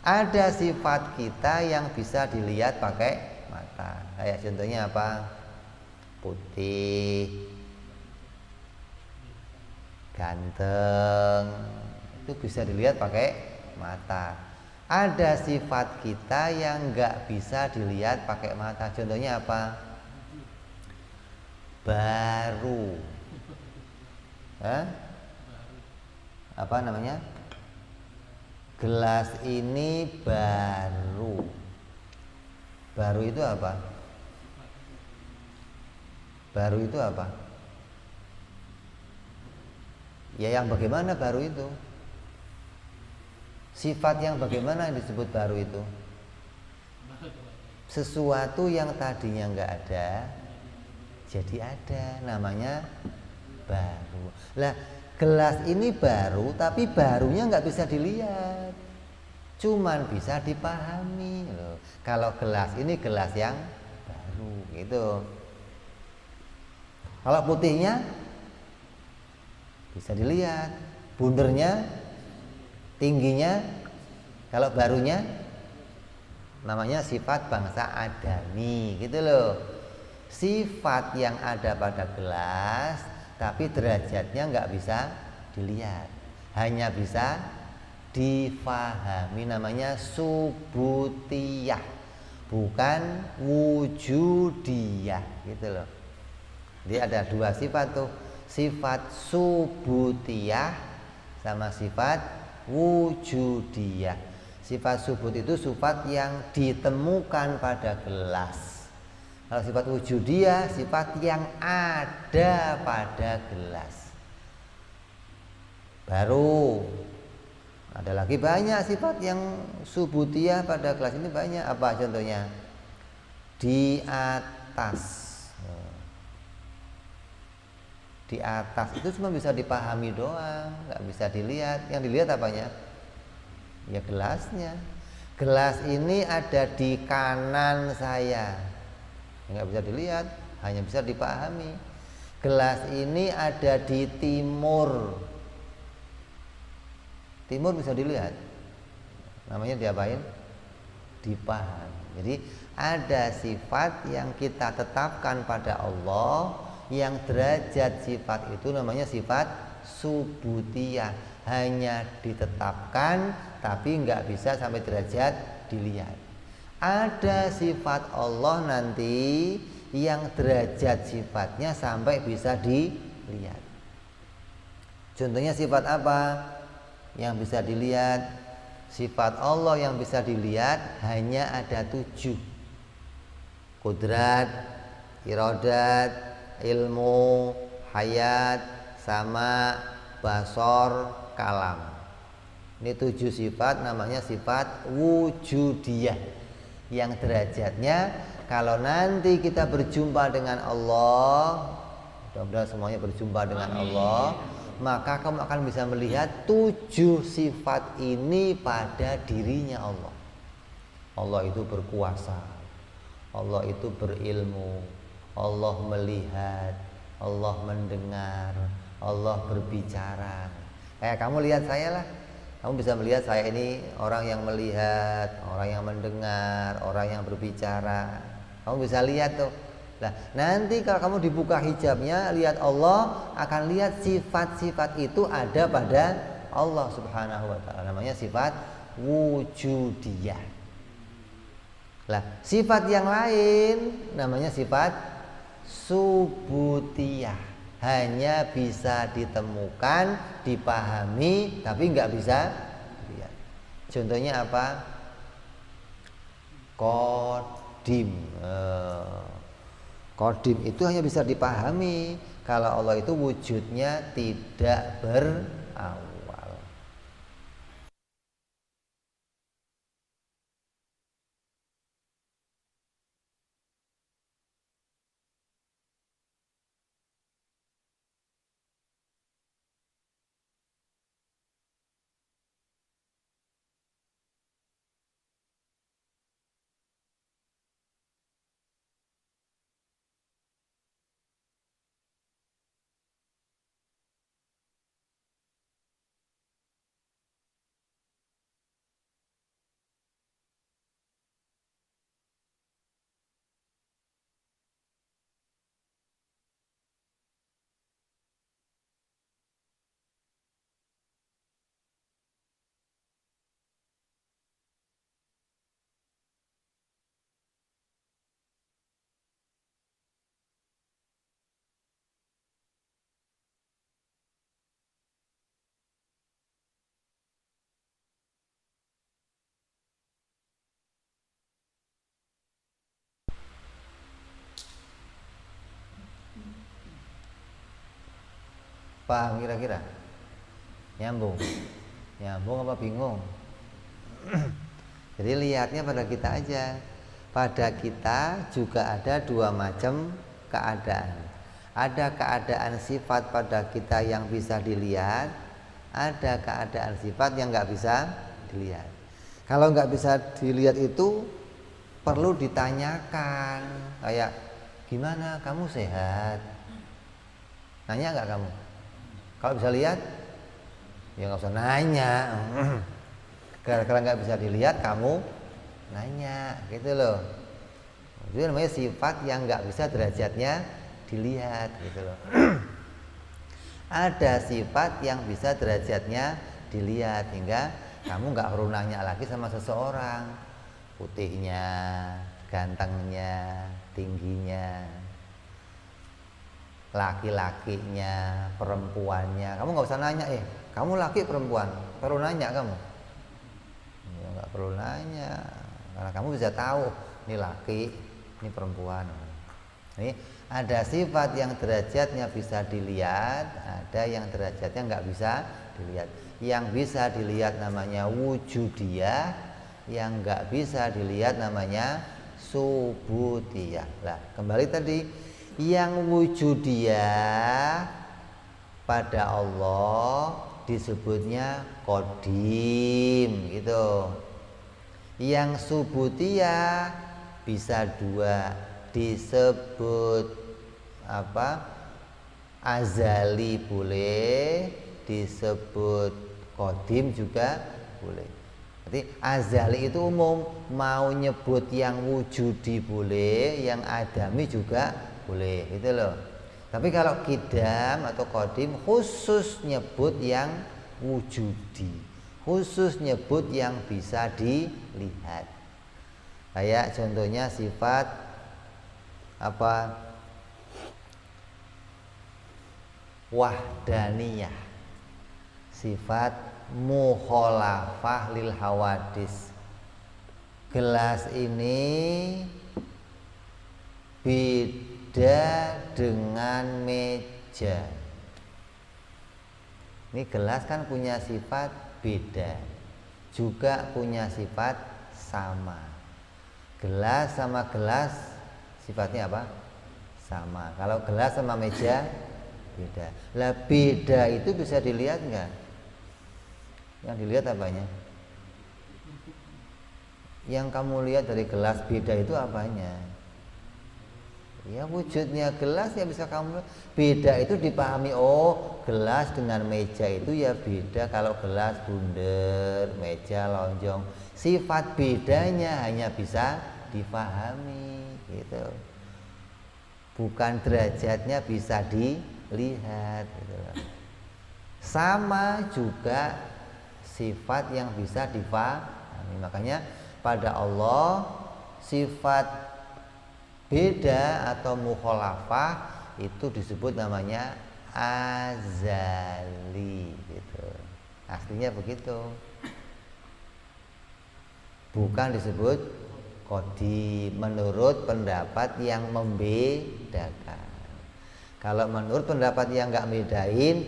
Speaker 1: Ada sifat kita yang bisa dilihat pakai mata. Kayak contohnya apa? putih, ganteng, itu bisa dilihat pakai mata. Ada sifat kita yang nggak bisa dilihat pakai mata. Contohnya apa? Baru. Hah? Apa namanya? Gelas ini baru. Baru itu apa? Baru itu apa? Ya yang bagaimana baru itu? Sifat yang bagaimana yang disebut baru itu? Sesuatu yang tadinya nggak ada jadi ada, namanya baru. Lah, gelas ini baru tapi barunya nggak bisa dilihat, cuman bisa dipahami loh. Kalau gelas ini gelas yang baru gitu. Kalau putihnya bisa dilihat, bundernya, tingginya. Kalau barunya namanya sifat bangsa adami gitu loh. Sifat yang ada pada gelas tapi derajatnya nggak bisa dilihat, hanya bisa difahami, namanya subutiyah, bukan wujudiyah gitu loh. Jadi ada dua sifat tuh, sifat subutiyah sama sifat wujudiyah. Sifat subut itu sifat yang ditemukan pada gelas. Kalau sifat wujudiyah, sifat yang ada pada gelas. Baru ada lagi banyak sifat yang subutiyah pada gelas ini banyak. Apa contohnya? Di atas. Di atas itu cuma bisa dipahami doang, nggak bisa dilihat. Yang dilihat apanya? Ya gelasnya. Gelas ini ada di kanan saya, nggak bisa dilihat, hanya bisa dipahami. Gelas ini ada di timur. Timur bisa dilihat, namanya diapain? Dipahami. Jadi ada sifat yang kita tetapkan pada Allah, yang derajat sifat itu namanya sifat subutiyah, hanya ditetapkan tapi nggak bisa sampai derajat dilihat. Ada sifat Allah nanti yang derajat sifatnya sampai bisa dilihat. Contohnya sifat apa yang bisa dilihat? Sifat Allah yang bisa dilihat hanya ada 7: Qudrat, iradat, ilmu, hayat, sama, basor, kalam. Ini 7 sifat, namanya sifat wujudiyah, yang derajatnya kalau nanti kita berjumpa dengan Allah, mudah-mudahan semuanya berjumpa dengan Allah, maka kamu akan bisa melihat 7 sifat ini pada dirinya Allah. Allah itu berkuasa, Allah itu berilmu, Allah melihat, Allah mendengar, Allah berbicara. Kayak kamu lihat saya lah, kamu bisa melihat saya ini orang yang melihat, orang yang mendengar, orang yang berbicara. Kamu bisa lihat tuh. Nah, nanti kalau kamu dibuka hijabnya, lihat Allah, akan lihat sifat-sifat itu ada pada Allah Subhanahu wa ta'ala. Namanya sifat wujudiyah. Nah, sifat yang lain namanya sifat subutiyah. Hanya bisa ditemukan, dipahami, tapi nggak bisa dilihat. Contohnya apa? Qadim. Qadim itu hanya bisa dipahami kalau Allah itu wujudnya tidak berawal. Paham kira-kira? Nyambung? Nyambung apa bingung? Jadi lihatnya pada kita aja. Pada kita juga ada dua macam keadaan. Ada keadaan sifat pada kita yang bisa dilihat, ada keadaan sifat yang nggak bisa dilihat. Kalau nggak bisa dilihat itu perlu ditanyakan. Kayak gimana kamu sehat? Nanya nggak kamu? Kalau bisa lihat, ya nggak usah nanya. Gara-gara nggak bisa dilihat kamu nanya, gitu loh. Itu namanya sifat yang nggak bisa derajatnya dilihat, gitu loh. Ada sifat yang bisa derajatnya dilihat, hingga kamu nggak perlu nanya lagi sama seseorang putihnya, gantengnya, tingginya, laki-lakinya, perempuannya. Kamu nggak usah nanya, kamu laki perempuan, perlu nanya kamu? Ya nggak perlu nanya, karena kamu bisa tahu ini laki, ini perempuan. Ini ada sifat yang derajatnya bisa dilihat, ada yang derajatnya nggak bisa dilihat. Yang bisa dilihat namanya wujudiyah, yang nggak bisa dilihat namanya subutiyah. Lah, kembali tadi, yang wujudiyah pada Allah disebutnya qadim, gitu. Yang subutiyah bisa dua, disebut apa? Azali boleh, disebut qadim juga boleh. Jadi azali itu umum, mau nyebut yang wujudi boleh, yang adami juga boleh, gitu loh. Tapi kalau qidam atau qadim khusus nyebut yang wujudi, khusus nyebut yang bisa dilihat. Kayak contohnya sifat apa? Wahdaniyah, sifat mukhalafah lil hawadis. Gelas ini beda dengan meja. Ini gelas kan punya sifat beda, juga punya sifat sama. Gelas sama gelas sifatnya apa? Sama. Kalau gelas sama meja beda. Lah beda itu bisa dilihat nggak? Yang dilihat apanya? Yang kamu lihat dari gelas beda itu apanya? Ya wujudnya gelas yang bisa kamu beda itu dipahami. Oh, gelas dengan meja itu ya beda. Kalau gelas bundar, meja lonjong, sifat bedanya hanya bisa dipahami, gitu. Bukan derajatnya bisa dilihat, gitu. Sama juga sifat yang bisa dipahami. Makanya pada Allah sifat beda atau mukhalafah itu disebut namanya azali, gitu. Aslinya begitu. Bukan disebut qadim menurut pendapat yang membedakan. Kalau menurut pendapat yang nggak bedain,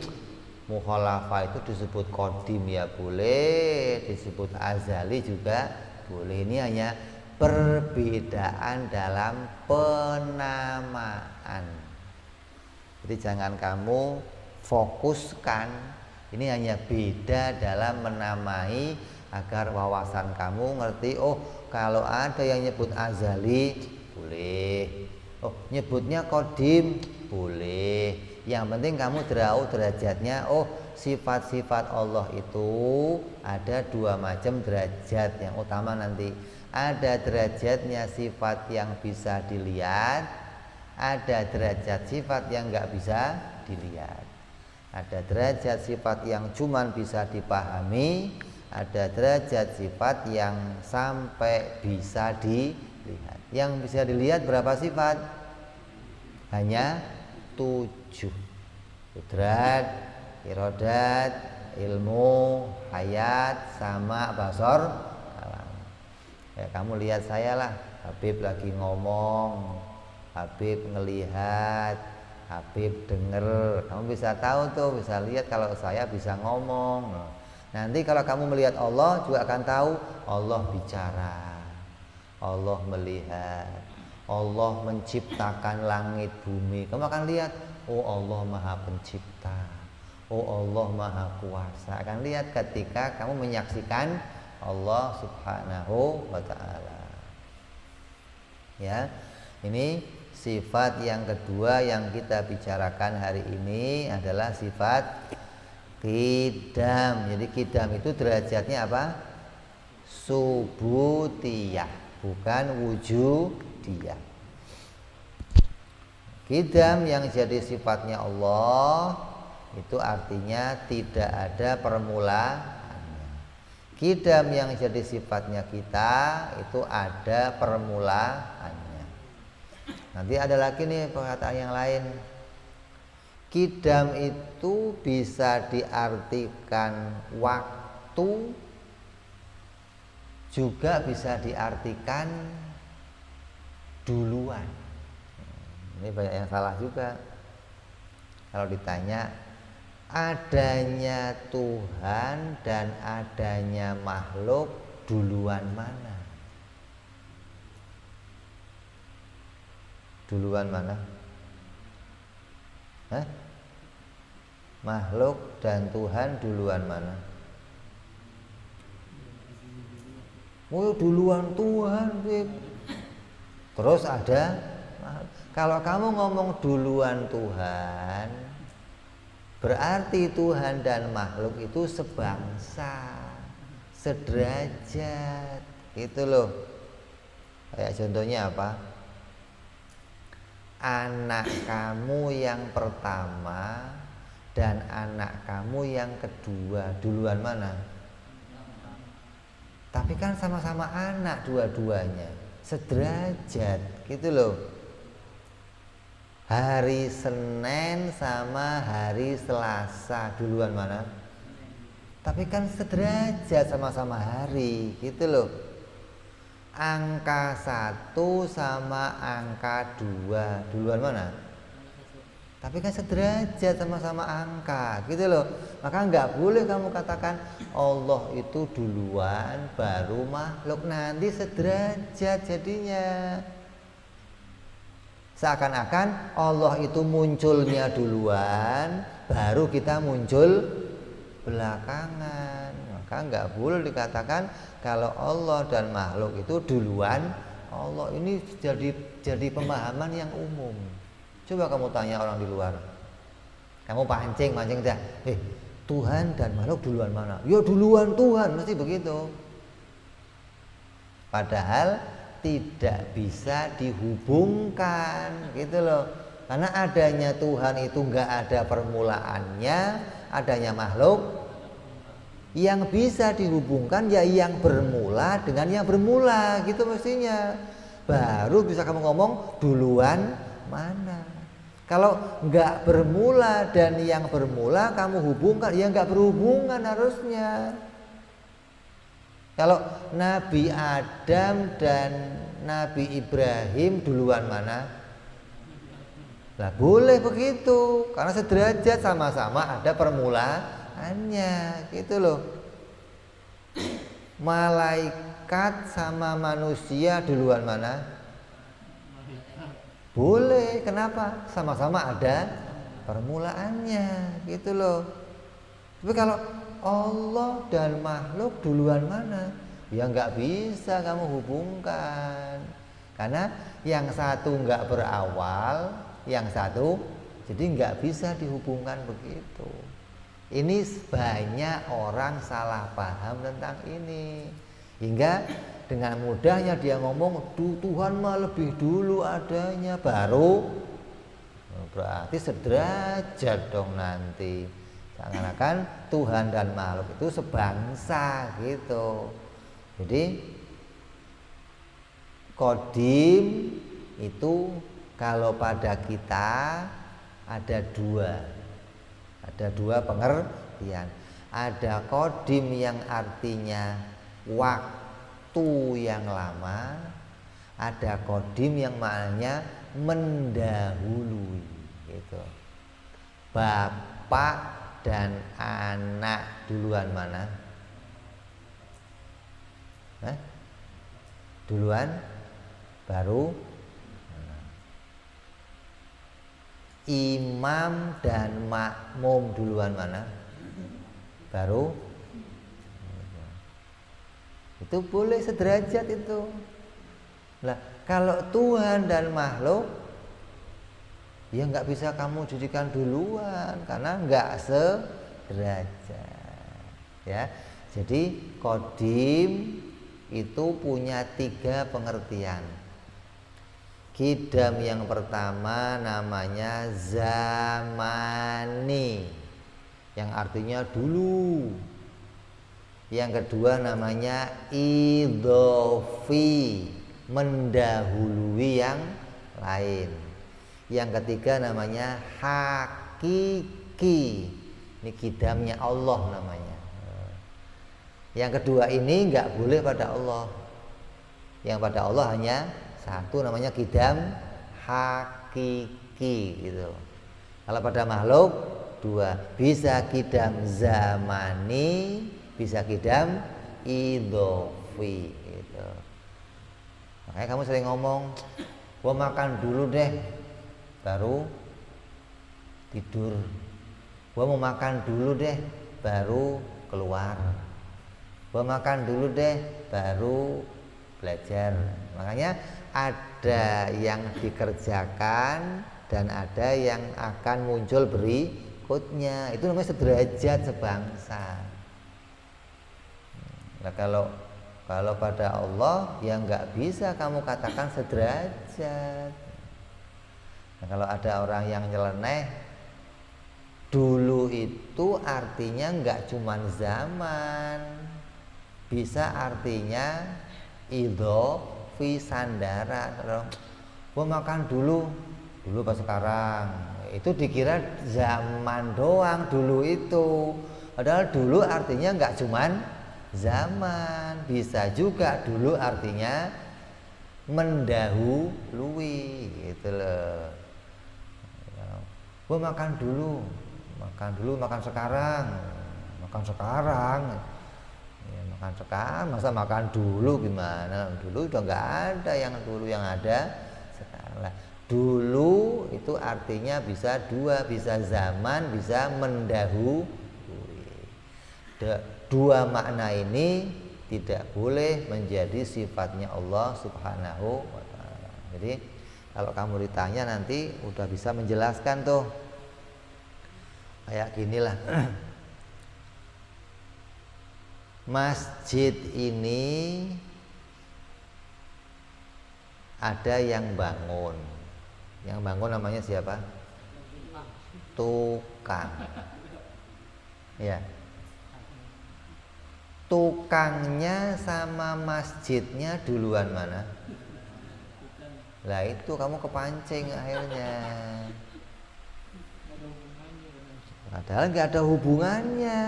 Speaker 1: mukhalafah itu disebut qadim ya boleh, disebut azali juga boleh. Ini hanya perbedaan dalam penamaan. Jadi jangan kamu fokuskan, ini hanya beda dalam menamai, agar wawasan kamu ngerti. Oh, kalau ada yang nyebut azali boleh, oh nyebutnya qadim boleh. Yang penting kamu tahu derajatnya. Oh, sifat-sifat Allah itu ada dua macam derajat yang utama nanti. Ada derajatnya sifat yang bisa dilihat, ada derajat sifat yang nggak bisa dilihat. Ada derajat sifat yang cuman bisa dipahami, ada derajat sifat yang sampai bisa dilihat. Yang bisa dilihat berapa sifat? Hanya 7. Kudrat, irodat, ilmu, hayat, sama, basor, kalam. Ya, kamu lihat saya lah, Habib lagi ngomong, Habib ngelihat, Habib denger, kamu bisa tahu tuh, bisa lihat kalau saya bisa ngomong. Nanti kalau kamu melihat Allah juga akan tahu Allah bicara, Allah melihat, Allah menciptakan langit bumi. Kamu akan lihat, oh Allah Maha Pencipta, oh Allah Maha Kuasa. Akan lihat ketika kamu menyaksikan Allah Subhanahu wa Ta'ala. Ya, ini sifat yang kedua yang kita bicarakan hari ini adalah sifat qidam. Jadi qidam itu derajatnya apa? Subutiyah, bukan wujudiyah. Qidam yang jadi sifatnya Allah itu artinya tidak ada permulaannya. Qidam yang jadi sifatnya kita itu ada permulaannya. Nanti ada lagi nih perkataan yang lain. Qidam itu bisa diartikan waktu, juga bisa diartikan duluan. Ini banyak yang salah juga. Kalau ditanya adanya Tuhan dan adanya makhluk duluan mana? Duluan mana? Hah? Makhluk dan Tuhan duluan mana? Oh, duluan Tuhan. Terus ada, kalau kamu ngomong duluan Tuhan, berarti Tuhan dan makhluk itu sebangsa, sederajat, gitu loh. Kayak contohnya apa? Anak kamu yang pertama dan anak kamu yang kedua duluan mana? Tapi kan sama-sama anak dua-duanya, sederajat, gitu loh. Hari Senin sama hari Selasa duluan mana? Tapi kan sederajat, sama-sama hari, gitu loh. Angka 1 sama angka 2 duluan mana? Tapi kan sederajat, sama-sama angka, gitu loh. Maka nggak boleh kamu katakan Allah itu duluan baru makhluk, nanti sederajat jadinya. Seakan-akan Allah itu munculnya duluan baru kita muncul belakangan. Maka nggak boleh dikatakan kalau Allah dan makhluk itu duluan Allah. Ini jadi pemahaman yang umum. Coba kamu tanya orang di luar, kamu mancing dah, Tuhan dan makhluk duluan mana? Ya duluan Tuhan, mesti begitu. Padahal tidak bisa dihubungkan, gitu loh. Karena adanya Tuhan itu nggak ada permulaannya, adanya makhluk yang bisa dihubungkan ya yang bermula dengan yang bermula, gitu mestinya. Baru bisa kamu ngomong duluan mana. Kalau nggak bermula dan yang bermula kamu hubungkan, ya nggak berhubungan harusnya. Kalau Nabi Adam dan Nabi Ibrahim duluan mana? Lah boleh begitu, karena sederajat, sama-sama ada permulaannya, gitu loh. Malaikat sama manusia duluan mana? Boleh, kenapa? Sama-sama ada permulaannya, gitu loh. Tapi kalau Allah dan makhluk duluan mana? Ya nggak bisa kamu hubungkan. Karena yang satu nggak berawal, yang satu jadi nggak bisa dihubungkan begitu. Ini banyak orang salah paham tentang ini, hingga dengan mudahnya dia ngomong Tuhan mah lebih dulu adanya, baru berarti sederajat dong nanti. Seakan-akan Tuhan dan makhluk itu sebangsa, gitu. Jadi qadim itu kalau pada kita ada dua pengertian. Ada qadim yang artinya waktu yang lama, ada qadim yang maknanya mendahului, gitu. Bapak dan anak duluan mana? Duluan baru imam dan makmum duluan mana? Baru. Itu boleh sederajat itu. Nah, kalau Tuhan dan makhluk ya nggak bisa kamu jadikan duluan karena nggak sederajat. Ya, jadi kodim itu punya 3 pengertian. Kidam yang pertama namanya zamani, yang artinya dulu. Yang kedua namanya idhofi, mendahului yang lain. Yang ketiga namanya hakiki, ini kidamnya Allah namanya. Yang kedua ini nggak boleh pada Allah. Yang pada Allah hanya satu, namanya kidam hakiki gitu. Kalau pada makhluk 2, bisa kidam zamani, bisa kidam idhofi gitu. Makanya kamu sering ngomong, gua makan dulu deh baru tidur, gua mau makan dulu deh baru keluar, gua makan dulu deh baru belajar. Makanya ada yang dikerjakan dan ada yang akan muncul berikutnya. Itu namanya sederajat sebangsa. Nah, kalau pada Allah ya nggak bisa kamu katakan sederajat. Nah, kalau ada orang yang nyeleneh, dulu itu artinya nggak cuman zaman, bisa artinya idhofi, sandaran. Gua makan dulu pas sekarang, itu dikira zaman doang dulu itu. Padahal dulu artinya nggak cuman zaman, bisa juga dulu artinya mendahului gitu loh. Gua makan dulu, makan sekarang. Ya, makan sekarang, masa makan dulu gimana? Dulu udah nggak ada yang dulu, yang ada sekarang. Lah, dulu itu artinya bisa 2, bisa zaman, bisa mendahului. 2 makna ini tidak boleh menjadi sifatnya Allah Subhanahu wa ta'ala. Jadi kalau kamu ditanya nanti udah bisa menjelaskan tuh. Kayak ginilah. Masjid ini ada yang bangun. Yang bangun namanya siapa? Tukang. Ya. Tukangnya sama masjidnya duluan mana? Lah itu kamu kepancing akhirnya. Padahal nggak ada hubungannya.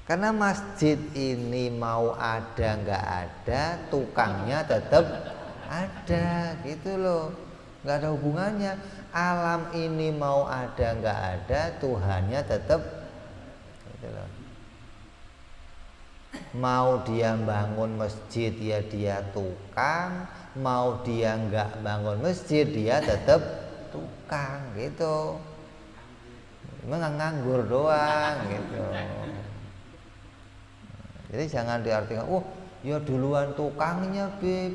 Speaker 1: Karena masjid ini mau ada nggak ada, tukangnya tetap ada gitu loh. Nggak ada hubungannya. Alam ini mau ada nggak ada, Tuhannya tetap gitu loh. Mau dia bangun masjid ya dia tukang, mau dia nggak bangun masjid dia tetap tukang gitu. Memang nganggur doang gitu. Jadi jangan diartikan, ya duluan tukangnya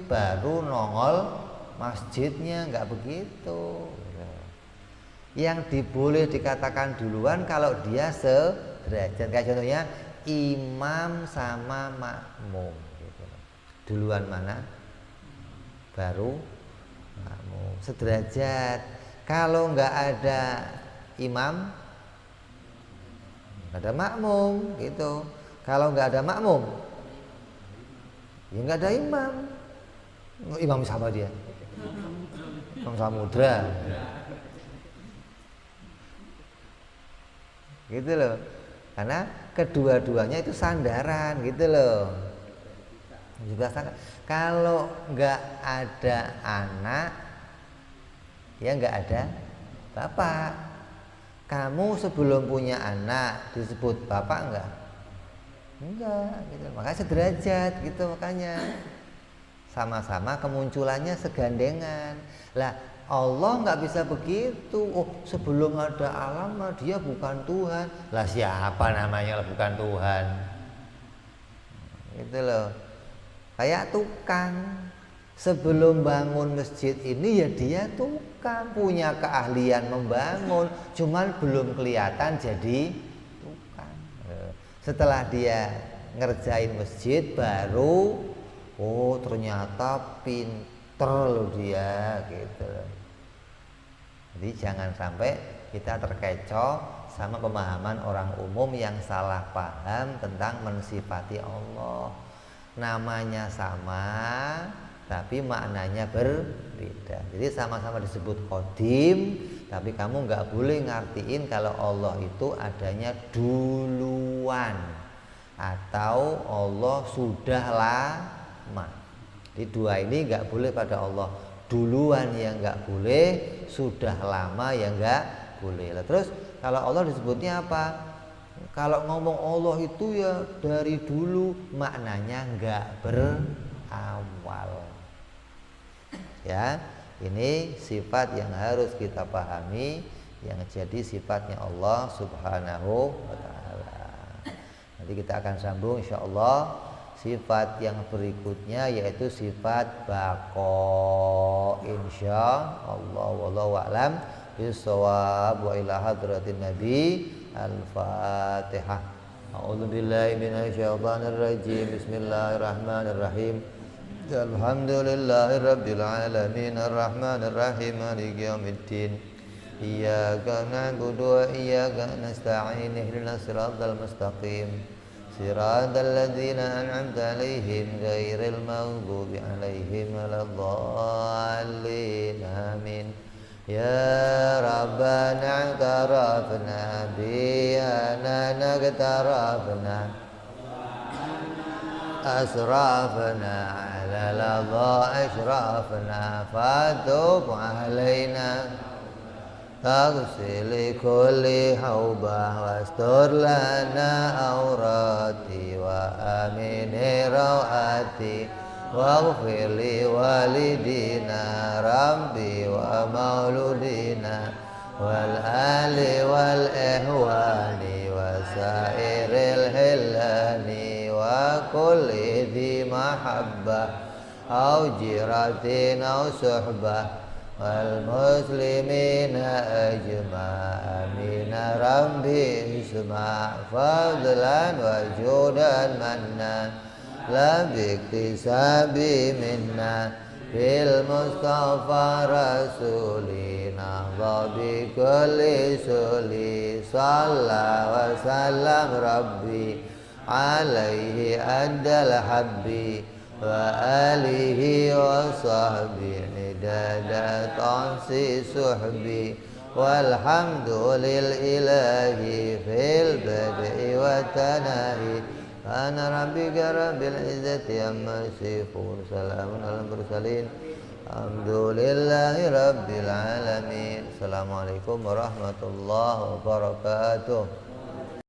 Speaker 1: baru nongol masjidnya, nggak begitu. Yang boleh dikatakan duluan kalau dia sederajat. Kayak contohnya imam sama makmum gitu. Duluan mana? Baru makmum. Sederajat. Kalau nggak ada imam, nggak ada makmum gitu. Kalau nggak ada makmum, ya nggak ada imam. Imam siapa dia? Imam Samudra. Gitu loh. Karena kedua-duanya itu sandaran gitu loh. Juga kalau nggak ada anak, ya nggak ada bapak. Kamu sebelum punya anak disebut bapak enggak gitu. Makanya sederajat gitu, makanya sama-sama kemunculannya segandengan. Lah Allah nggak bisa begitu. Oh, sebelum ada alam dia bukan Tuhan. Lah siapa namanya bukan Tuhan? Gitu loh. Kayak tukang. Sebelum bangun masjid ini ya dia tukang, punya keahlian membangun, cuman belum kelihatan jadi tukang. Setelah dia ngerjain masjid baru, oh ternyata pinter loh dia gitu. Jadi jangan sampai kita terkecoh sama pemahaman orang umum yang salah paham tentang mensifati Allah. Namanya sama tapi maknanya berbeda. Jadi sama-sama disebut Qadim, tapi kamu nggak boleh ngartiin kalau Allah itu adanya duluan atau Allah sudah lama. Jadi dua ini nggak boleh pada Allah. Duluan yang nggak boleh, sudah lama yang nggak boleh. Terus kalau Allah disebutnya apa? Kalau ngomong Allah itu ya dari dulu, maknanya nggak berawal. Ya, ini sifat yang harus kita pahami, yang jadi sifatnya Allah Subhanahu wa ta'ala. Nanti kita akan sambung insyaallah sifat yang berikutnya, yaitu sifat baqo insyaallah. Wallahu a'lam bishawab. Wa ila hadratin nabi. Al-Fatihah. A'udzubillahi minasyaitonir rajim. Bismillahirrahmanirrahim. Alhamdulillahi rabbil alamin arrahmanir rahim maliki yaumiddin. Iyyaka na'budu wa iyyaka nasta'in ihdinas siratal mustaqim siratal ladzina an'amta 'alaihim ghairil maghdubi 'alaihim waladdallin amin. Ya Rabbana i'tarafna bi anna i'tarafna asrafna ala ladha ashrafna fatub alaina taghsil kulli haubah wastur lana aurati wa amin rawati waghfir li walidina rabbi wa mauludina wal ali wal ihwani wa sairil hilani wa kulli dhi mahabbah au jiratin au suhbah wal muslimina ajma'ina rabbi isma' fadlan wa judan mannan la biktisabi minna bil mustafa rasulina wa bi kulli suli salla wa sallam rabbi alaihi adal habbi wa alihi wa sahbihi dada tansi suhbi walhamdulil ilahi fil bad'i wa tanahi ana rabbika rabbil izzati amma yasifun salamun alal mursalin alhamdulillahi rabbil alamin. Assalamualaikum warahmatullahi wabarakatuh.